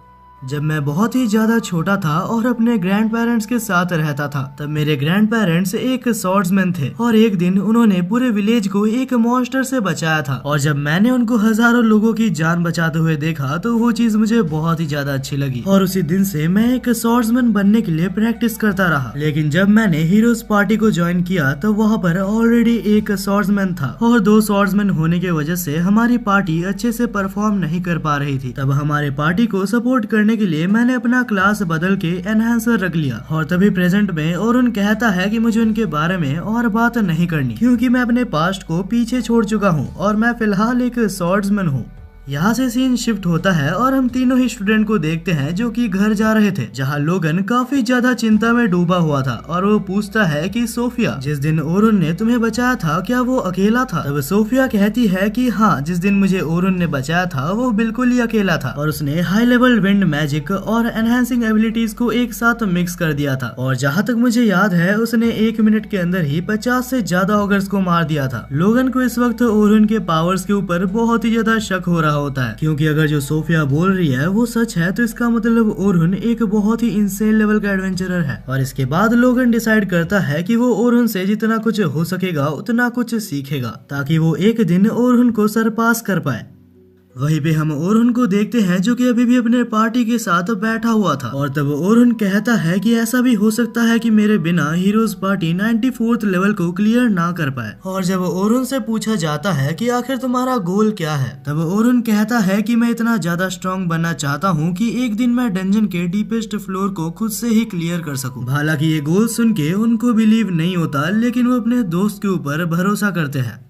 A: जब मैं बहुत ही ज्यादा छोटा था और अपने ग्रैंड पेरेंट्स के साथ रहता था, तब मेरे ग्रैंड पेरेंट्स एक स्वॉर्ड्समैन थे और एक दिन उन्होंने पूरे विलेज को एक मॉन्स्टर से बचाया था। और जब मैंने उनको हजारों लोगों की जान बचाते हुए देखा तो वो चीज मुझे बहुत ही ज्यादा अच्छी लगी और उसी दिन से मैं एक स्वॉर्ड्समैन बनने के लिए प्रैक्टिस करता रहा। लेकिन जब मैंने हीरोज पार्टी को ज्वाइन किया तो वहाँ पर ऑलरेडी एक स्वॉर्ड्समैन था और 2 स्वॉर्ड्समैन होने की वजह से हमारी पार्टी अच्छे से परफॉर्म नहीं कर पा रही थी। तब हमारे पार्टी को सपोर्ट करने के लिए मैंने अपना क्लास बदल के एनहांसर रख लिया। और तभी प्रेजेंट में ओरहन कहता है कि मुझे उनके बारे में और बात नहीं करनी, क्योंकि मैं अपने पास्ट को पीछे छोड़ चुका हूँ और मैं फिलहाल एक स्वॉर्ड्समैन हूँ। यहाँ से सीन शिफ्ट होता है और हम तीनों ही स्टूडेंट को देखते हैं जो कि घर जा रहे थे, जहाँ लोगन काफी ज्यादा चिंता में डूबा हुआ था और वो पूछता है कि सोफिया, जिस दिन ओरहन ने तुम्हें बचाया था क्या वो अकेला था? तब सोफिया कहती है कि हाँ, जिस दिन मुझे ओरहन ने बचाया था वो बिल्कुल ही अकेला था और उसने हाई लेवल विंड मैजिक और एनहांसिंग एबिलिटीज को एक साथ मिक्स कर दिया था। और जहाँ तक मुझे याद है उसने 1 मिनट के अंदर ही 50 से ज्यादा ऑगर्स को मार दिया था। लोगन को इस वक्त ओरहन के पावर्स के ऊपर बहुत ही ज्यादा शक हो रहा होता है, क्योंकि अगर जो सोफिया बोल रही है वो सच है तो इसका मतलब ओरहन एक बहुत ही इंसेन लेवल का एडवेंचरर है। और इसके बाद लोगन डिसाइड करता है कि वो ओरहन से जितना कुछ हो सकेगा उतना कुछ सीखेगा, ताकि वो एक दिन ओरहन को सरपास कर पाए। वहीं पे हम ओरहन को देखते हैं जो कि अभी भी अपने पार्टी के साथ बैठा हुआ था। और तब ओरहन कहता है कि ऐसा भी हो सकता है कि मेरे बिना हीरोज पार्टी 94th लेवल को क्लियर ना कर पाए। और जब ओरहन से पूछा जाता है कि आखिर तुम्हारा गोल क्या है, तब ओरहन कहता है कि मैं इतना ज्यादा स्ट्रॉन्ग बनना चाहता हूँ कि एक दिन मैं डंजन के डीपेस्ट फ्लोर को खुद से ही क्लियर कर सकूं। हालांकि ये गोल सुन के उनको बिलीव नहीं होता, लेकिन वो अपने दोस्त के ऊपर भरोसा करते हैं।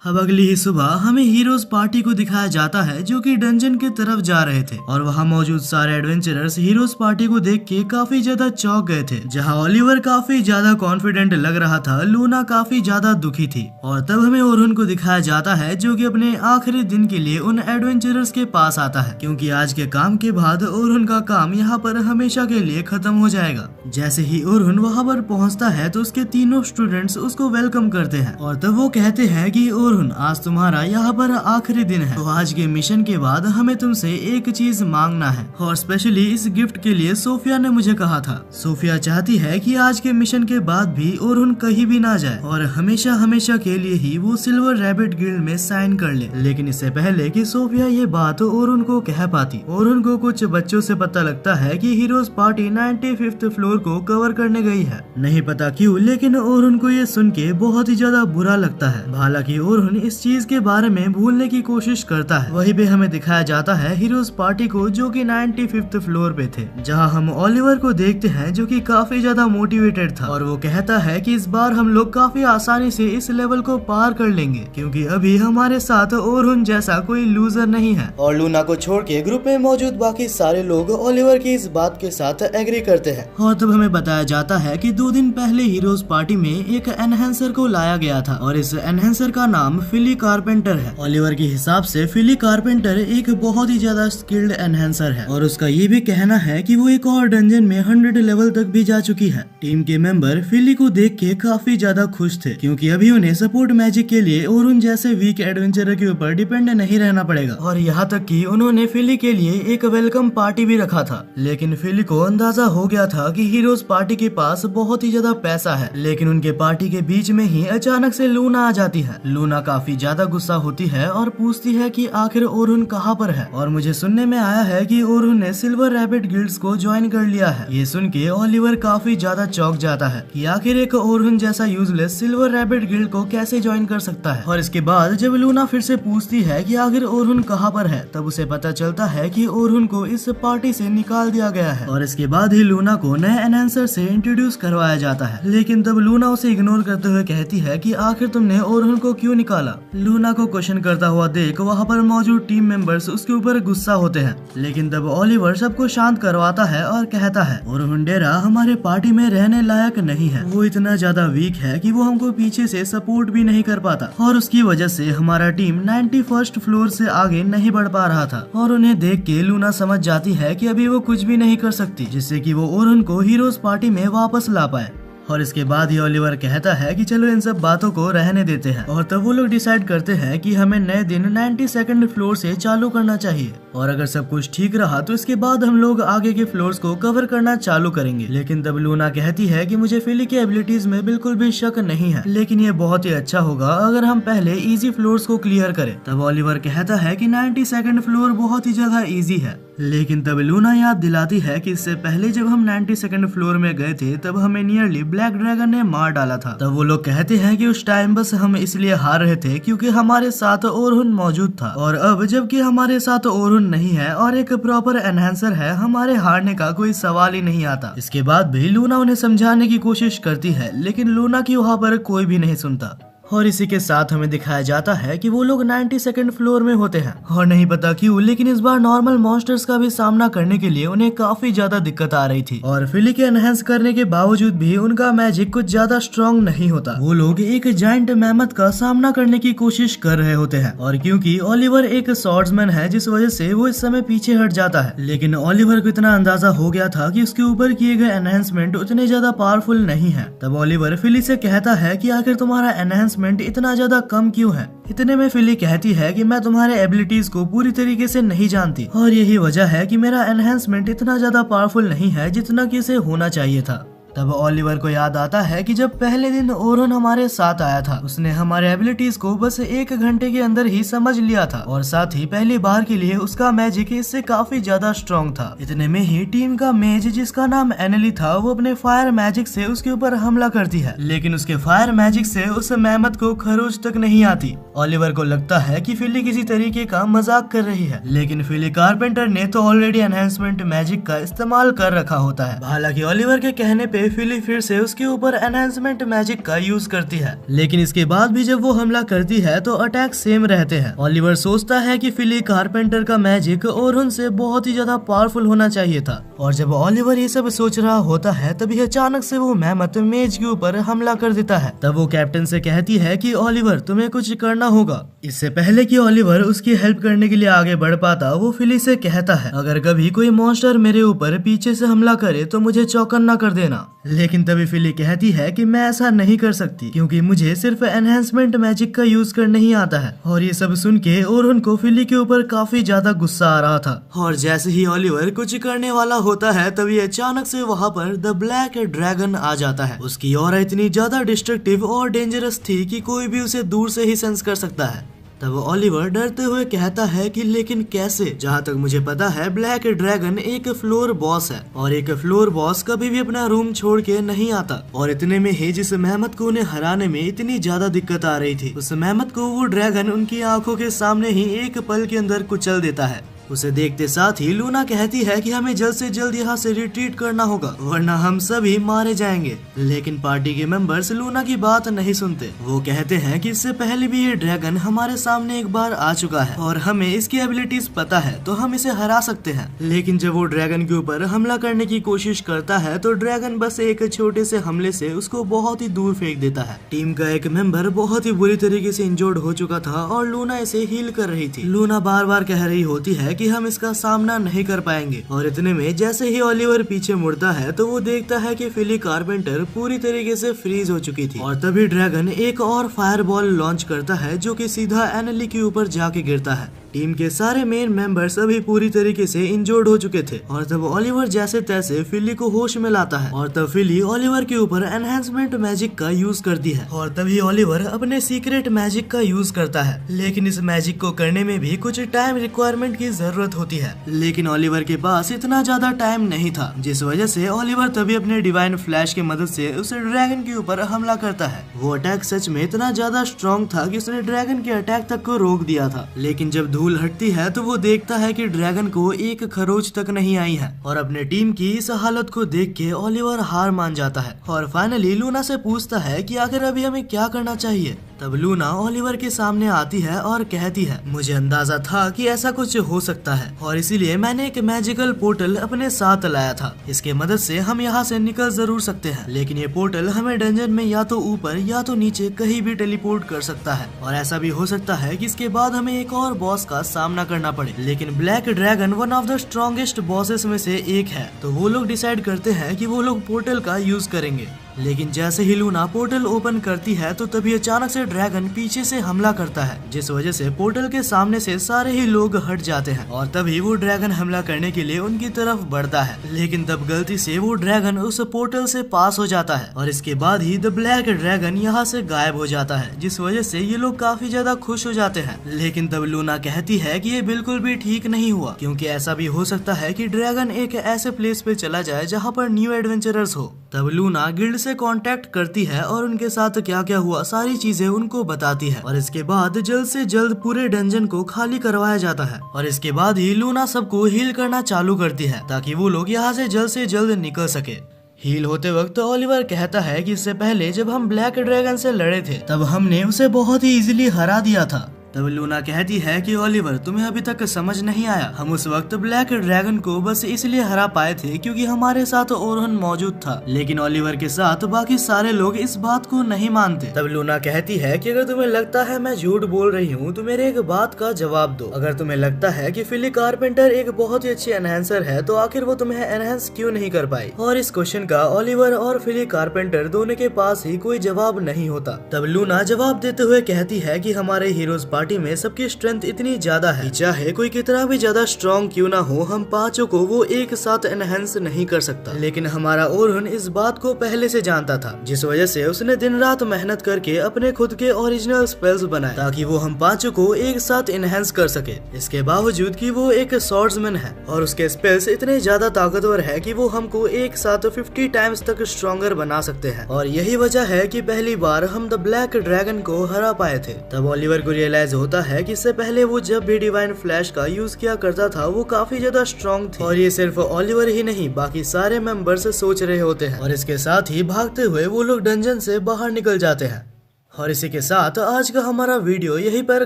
A: अब अगली ही सुबह हमें हीरोज पार्टी को दिखाया जाता है जो कि डंजन की तरफ जा रहे थे और वहां मौजूद सारे एडवेंचरर्स हीरोज पार्टी को देख के काफी ज्यादा चौंक गए थे। जहां ओलिवर काफी ज्यादा कॉन्फिडेंट लग रहा था, लूना काफी ज्यादा दुखी थी। और तब हमें ओरहन को दिखाया जाता है जो कि अपने आखिरी दिन के लिए उन एडवेंचरर्स के पास आता है, क्योंकि आज के काम के बाद ओरहन का काम यहाँ पर हमेशा के लिए खत्म हो जाएगा। जैसे ही ओरहन वहाँ पर पहुँचता है तो उसके तीनों स्टूडेंट्स उसको वेलकम करते हैं और तब वो कहते हैं कि ओरहन, आज तुम्हारा यहाँ पर आखिरी दिन है, तो आज के मिशन के बाद हमें तुमसे एक चीज मांगना है। और स्पेशली इस गिफ्ट के लिए सोफिया ने मुझे कहा था। सोफिया चाहती है कि आज के मिशन के बाद भी ओरहन कहीं भी ना जाए और हमेशा हमेशा के लिए ही वो सिल्वर रैबिट गिल्ड में साइन कर ले। लेकिन इससे पहले कि सोफिया ये बात ओरहन को कह पाती, ओरहन को कुछ बच्चों से पता लगता है कि हीरोज पार्टी 95th फ्लोर को कवर करने गई है। नहीं पता क्यों, लेकिन ओरहन को ये सुन के बहुत ही ज्यादा बुरा लगता है। हालांकि ओरहन इस चीज के बारे में भूलने की कोशिश करता है। वहीं पे हमें दिखाया जाता है हीरोज पार्टी को जो कि 95th फ्लोर पे थे, जहां हम ओलिवर को देखते हैं जो कि काफी ज्यादा मोटिवेटेड था और वो कहता है कि इस बार हम लोग काफी आसानी से इस लेवल को पार कर लेंगे, क्योंकि अभी हमारे साथ ओरहन जैसा कोई लूजर नहीं है। और लूना को छोड़ के ग्रुप में मौजूद बाकी सारे लोग ओलिवर की इस बात के साथ एग्री करते हैं। और तब हमें बताया जाता है कि 2 दिन पहले हीरोज पार्टी में एक एनहेंसर को लाया गया था और इस एनहेंसर का नाम फिली कारपेंटर है। ओलिवर के हिसाब से फिली कारपेंटर एक बहुत ही ज्यादा स्किल्ड एनहेंसर है और उसका ये भी कहना है कि वो एक और डंजन में 100 लेवल तक भी जा चुकी है। टीम के मेंबर फिली को देख के काफी ज्यादा खुश थे, क्योंकि अभी उन्हें सपोर्ट मैजिक के लिए ओरहन जैसे वीक एडवेंचरर के ऊपर डिपेंड नहीं रहना पड़ेगा। और यहाँ तक कि उन्होंने फिली के लिए एक वेलकम पार्टी भी रखा था। लेकिन फिली को अंदाजा हो गया था कि हीरोज पार्टी के पास बहुत ही ज्यादा पैसा है, लेकिन उनके पार्टी के बीच में ही अचानक से लूना आ जाती है। लूना काफी ज्यादा गुस्सा होती है और पूछती है कि आखिर ओरहन कहाँ पर है। और मुझे सुनने में आया है कि ओरहन ने सिल्वर रैबिट गिल्ड्स को ज्वाइन कर लिया है। ये सुन के ओलिवर काफी ज्यादा चौंक जाता है कि आखिर एक ओरहन जैसा यूजलेस सिल्वर रैबिट गिल्ड को कैसे ज्वाइन कर सकता है। और इसके बाद जब लूना फिर से पूछती है कि आखिर ओरहन कहाँ पर है, तब उसे पता चलता है कि ओरहन को इस पार्टी से निकाल दिया गया है। और इसके बाद ही लूना को नए एनहांसर से इंट्रोड्यूस करवाया जाता है। लेकिन तब लूना उसे इग्नोर करते हुए कहती है कि आखिर तुमने ओरहन को क्यों निकाला। लूना को क्वेश्चन करता हुआ देख वहाँ पर मौजूद टीम मेंबर्स उसके ऊपर गुस्सा होते हैं, लेकिन तब ओलिवर सबको शांत करवाता है और कहता है और हुंडेरा हमारे पार्टी में रहने लायक नहीं है। वो इतना ज्यादा वीक है कि वो हमको पीछे से सपोर्ट भी नहीं कर पाता और उसकी वजह से हमारा टीम 91st फ्लोर से आगे नहीं बढ़ पा रहा था। और उन्हें देख के लूना समझ जाती है कि अभी वो कुछ भी नहीं कर सकती जिससे कि वो ओरुन को हीरोज पार्टी में वापस ला पाए। और इसके बाद ही ओलिवर कहता है कि चलो इन सब बातों को रहने देते हैं। और तब वो लोग डिसाइड करते हैं कि हमें नए दिन 92nd फ्लोर से चालू करना चाहिए और अगर सब कुछ ठीक रहा तो इसके बाद हम लोग आगे के फ्लोर्स को कवर करना चालू करेंगे। लेकिन तब लूना कहती है कि मुझे फिली के एबिलिटीज में बिल्कुल भी शक नहीं है, लेकिन ये बहुत ही अच्छा होगा अगर हम पहले इजी फ्लोर्स को क्लियर करें। तब ओलिवर कहता है कि 92nd फ्लोर बहुत ही ज्यादा इजी है, लेकिन तब लूना याद दिलाती है कि इससे पहले जब हम 92nd फ्लोर में गए थे तब हमें नियरली ब्लैक ड्रैगन ने मार डाला था। तब वो लोग कहते हैं कि उस टाइम बस हम इसलिए हार रहे थे क्योंकि हमारे साथ ओरुन मौजूद था, और अब जबकि हमारे साथ ओरुन नहीं है और एक प्रॉपर एनहांसर है, हमारे हारने का कोई सवाल ही नहीं आता। इसके बाद भी लूना उन्हें समझाने की कोशिश करती है, लेकिन लूना की वहाँ पर कोई भी नहीं सुनता। और इसी के साथ हमें दिखाया जाता है कि वो लोग 92nd फ्लोर में होते हैं और नहीं पता क्यों, लेकिन इस बार नॉर्मल मॉन्स्टर्स का भी सामना करने के लिए उन्हें काफी ज्यादा दिक्कत आ रही थी। और फिली के एनहेंस करने के बावजूद भी उनका मैजिक कुछ ज्यादा स्ट्रॉन्ग नहीं होता। वो लोग एक जायंट मैमथ का सामना करने की कोशिश कर रहे होते हैं, और क्योंकि ओलिवर एक स्वॉर्ड्समैन है जिस वजह से वो इस समय पीछे हट जाता है। लेकिन ओलिवर को इतना अंदाजा हो गया था कि उसके ऊपर किए गए एनहेंसमेंट उतने ज्यादा पावरफुल नहीं है। तब ओलिवर फिली से कहता है कि आखिर तुम्हारा एनहेंस इतना ज्यादा कम क्यों है। इतने में फिली कहती है कि मैं तुम्हारे एबिलिटीज को पूरी तरीके से नहीं जानती और यही वजह है कि मेरा एनहेंसमेंट इतना ज्यादा पावरफुल नहीं है जितना कि इसे होना चाहिए था। तब ओलिवर को याद आता है कि जब पहले दिन ओरुन हमारे साथ आया था उसने हमारे एबिलिटीज को बस 1 घंटे के अंदर ही समझ लिया था, और साथ ही पहली बार के लिए उसका मैजिक इससे काफी ज्यादा स्ट्रॉन्ग था। इतने में ही टीम का मेज जिसका नाम एनली था वो अपने फायर मैजिक से उसके ऊपर हमला करती है, लेकिन उसके फायर मैजिक से उस मेहमत को खरोच तक नहीं आती। ओलिवर को लगता है कि फिली किसी तरीके का मजाक कर रही है, लेकिन फिली कारपेंटर ने तो ऑलरेडी एनहेंसमेंट मैजिक का इस्तेमाल कर रखा होता है। हालांकि ओलिवर के कहने पे फिली फिर से उसके ऊपर एनहांसमेंट मैजिक का यूज करती है, लेकिन इसके बाद भी जब वो हमला करती है तो अटैक सेम रहते हैं। ओलिवर सोचता है कि फिली कारपेंटर का मैजिक ओरुन से बहुत ही ज्यादा पावरफुल होना चाहिए था, और जब ओलिवर ये सब सोच रहा होता है तभी अचानक से वो मेहमत मेज के ऊपर हमला कर देता है। तब वो कैप्टन से कहती है कि ओलिवर तुम्हें कुछ करना होगा। इससे पहले कि ओलिवर उसकी हेल्प करने के लिए आगे बढ़ पाता वो फिली से कहता है अगर कभी कोई मॉन्स्टर मेरे ऊपर पीछे से हमला करे तो मुझे चौकन्ना कर देना। लेकिन तभी फिली कहती है कि मैं ऐसा नहीं कर सकती क्योंकि मुझे सिर्फ एनहेंसमेंट मैजिक का यूज करना ही आता है। और ये सब सुन के ओरुन को फिली के ऊपर काफी ज्यादा गुस्सा आ रहा था, और जैसे ही ओलिवर कुछ करने वाला होता है तभी अचानक से वहाँ पर द ब्लैक ड्रैगन आ जाता है। उसकी ऑरा इतनी ज्यादा डिस्ट्रक्टिव और डेंजरस थी कि कोई भी उसे दूर से ही सेंस कर सकता है। तब ओलिवर डरते हुए कहता है कि लेकिन कैसे? जहाँ तक मुझे पता है ब्लैक ड्रैगन एक फ्लोर बॉस है और एक फ्लोर बॉस कभी भी अपना रूम छोड़ के नहीं आता। और इतने में ही जिस मेहमत को उन्हें हराने में इतनी ज्यादा दिक्कत आ रही थी उस मेहमत को वो ड्रैगन उनकी आंखों के सामने ही एक पल के अंदर कुचल देता है। उसे देखते साथ ही लूना कहती है कि हमें जल्द से जल्द यहाँ से रिट्रीट करना होगा वरना हम सभी मारे जाएंगे। लेकिन पार्टी के मेंबर्स लूना की बात नहीं सुनते। वो कहते हैं कि इससे पहले भी ये ड्रैगन हमारे सामने एक बार आ चुका है और हमें इसकी एबिलिटीज पता है तो हम इसे हरा सकते हैं। लेकिन जब वो ड्रैगन के ऊपर हमला करने की कोशिश करता है तो ड्रैगन बस एक छोटे से हमले से उसको बहुत ही दूर फेंक देता है। टीम का एक मेंबर बहुत ही बुरी तरीके से इंजर्ड हो चुका था और लूना इसे हील कर रही थी। लूना बार बार कह रही होती है कि हम इसका सामना नहीं कर पाएंगे, और इतने में जैसे ही ओलिवर पीछे मुड़ता है तो वो देखता है कि फिली कारपेंटर पूरी तरीके से फ्रीज हो चुकी थी। और तभी ड्रैगन एक और फायरबॉल लॉन्च करता है जो कि सीधा एनली के ऊपर जाके गिरता है। टीम के सारे मेन मेंबर्स अभी पूरी तरीके से इंजर्ड हो चुके थे, और तब ओलिवर जैसे तैसे फिली को होश में लाता है और तब फिली ओलिवर के ऊपर एनहांसमेंट मैजिक का यूज करती है। और तभी ओलिवर अपने सीक्रेट मैजिक का यूज करता है, लेकिन इस मैजिक को करने में भी कुछ टाइम रिक्वायरमेंट की जरूरत होती है। लेकिन ओलिवर के पास इतना ज्यादा टाइम नहीं था, जिस वजह से ओलिवर तभी अपने डिवाइन फ्लैश की मदद से उस ड्रैगन के ऊपर हमला करता है। वो अटैक सच में इतना ज्यादा स्ट्रॉन्ग था कि उसने ड्रैगन के अटैक तक को रोक दिया था। लेकिन जब धूल हटती है तो वो देखता है कि ड्रैगन को एक खरोच तक नहीं आई है और अपने टीम की इस हालत को देख के ओलिवर हार मान जाता है और फाइनली लूना से पूछता है कि आखिर अभी हमें क्या करना चाहिए। तब लूना ओलिवर के सामने आती है और कहती है, मुझे अंदाजा था कि ऐसा कुछ हो सकता है और इसीलिए मैंने एक मैजिकल पोर्टल अपने साथ लाया था। इसके मदद से हम यहाँ से निकल जरूर सकते हैं, लेकिन ये पोर्टल हमें डंजन में या तो ऊपर या तो नीचे कहीं भी टेलीपोर्ट कर सकता है और ऐसा भी हो सकता है कि इसके बाद हमें एक और बॉस का सामना करना पड़े। लेकिन black dragon one of the strongest bosses में से एक है, तो वो लोग डिसाइड करते हैं कि वो लोग पोर्टल का यूज करेंगे। लेकिन जैसे ही लूना पोर्टल ओपन करती है तो तभी अचानक से ड्रैगन पीछे से हमला करता है, जिस वजह से पोर्टल के सामने से सारे ही लोग हट जाते हैं और तभी वो ड्रैगन हमला करने के लिए उनकी तरफ बढ़ता है। लेकिन तब गलती से वो ड्रैगन उस पोर्टल से पास हो जाता है और इसके बाद ही द ब्लैक ड्रैगन यहाँ से गायब हो जाता है, जिस वजह से ये लोग काफी ज्यादा खुश हो जाते हैं। लेकिन तब लूना कहती है कि ये बिल्कुल भी ठीक नहीं हुआ, क्योंकि ऐसा भी हो सकता है कि ड्रैगन एक ऐसे प्लेस पे चला जाए जहाँ पर न्यू एडवेंचरर्स हो। तब लूना गिल्ड से कांटेक्ट करती है और उनके साथ क्या क्या हुआ सारी चीजें उनको बताती है और इसके बाद जल्द से जल्द पूरे डंजन को खाली करवाया जाता है और इसके बाद ही लूना सबको हील करना चालू करती है ताकि वो लोग यहाँ से जल्द निकल सके। हील होते वक्त ओलिवर कहता है कि इससे पहले जब हम ब्लैक ड्रैगन से लड़े थे तब हमने उसे बहुत ही इजीली हरा दिया था। तब लूना कहती है कि ओलिवर तुम्हें अभी तक समझ नहीं आया, हम उस वक्त ब्लैक ड्रैगन को बस इसलिए हरा पाए थे क्योंकि हमारे साथ ओरहन मौजूद था, लेकिन ओलिवर के साथ बाकी सारे लोग इस बात को नहीं मानते। तब लूना कहती है कि अगर तुम्हें लगता है मैं झूठ बोल रही हूँ तो मेरे एक बात का जवाब दो। अगर तुम्हें लगता है कि फिली कारपेंटर एक बहुत ही अच्छी एनहेंसर है तो आखिर वो तुम्हें एनहेंस क्यों नहीं कर पाई। और इस क्वेश्चन का ओलिवर और फिली कारपेंटर दोनों के पास ही कोई जवाब नहीं होता। तब लूना जवाब देते हुए कहती है कि हमारे हीरोज पार्टी में सबकी स्ट्रेंथ इतनी ज्यादा है, चाहे कोई कितना भी ज्यादा स्ट्रॉन्ग क्यों ना हो, हम पांचों को वो एक साथ एनहेंस नहीं कर सकता। लेकिन हमारा ओरहन इस बात को पहले से जानता था, जिस वजह से उसने दिन रात मेहनत करके अपने खुद के ओरिजिनल स्पेल्स बनाए ताकि वो हम पांचों को एक साथ एनहेंस कर सके। इसके बावजूद कि वो एक स्वॉर्ड्समैन है और उसके स्पेल्स इतने ज्यादा ताकतवर है कि वो हमको एक साथ 50 टाइम्स तक स्ट्रॉन्गर बना सकते हैं और यही वजह है कि पहली बार हम द ब्लैक ड्रैगन को हरा पाए थे। तब ओलिवर को रियलाइज होता है कि इससे पहले वो जब भी डिवाइन फ्लैश का यूज किया करता था वो काफी ज्यादा स्ट्रॉन्ग थी और ये सिर्फ ओलिवर ही नहीं बाकी सारे मेंबर्स सोच रहे होते हैं और इसके साथ ही भागते हुए वो लोग डंजन से बाहर निकल जाते हैं। और इसी के साथ आज का हमारा वीडियो यहीं पर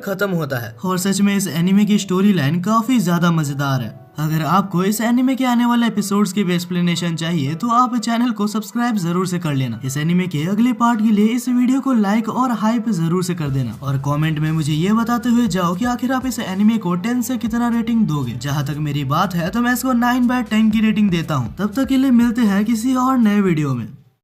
A: खत्म होता है और सच में इस एनिमे की स्टोरी लाइन काफी ज्यादा मजेदार है। अगर आपको इस एनिमे के आने वाले एपिसोड्स की भी एक्सप्लेनेशन चाहिए तो आप चैनल को सब्सक्राइब जरूर से कर लेना। इस एनिमे के अगले पार्ट के लिए इस वीडियो को लाइक और हाइप जरूर से कर देना और कमेंट में मुझे ये बताते हुए जाओ कि आखिर आप इस एनिमे को 10 से कितना रेटिंग दोगे। जहाँ तक मेरी बात है तो मैं इसको 9/10 की रेटिंग देता हूँ। तब तक के लिए मिलते हैं किसी और नए वीडियो में।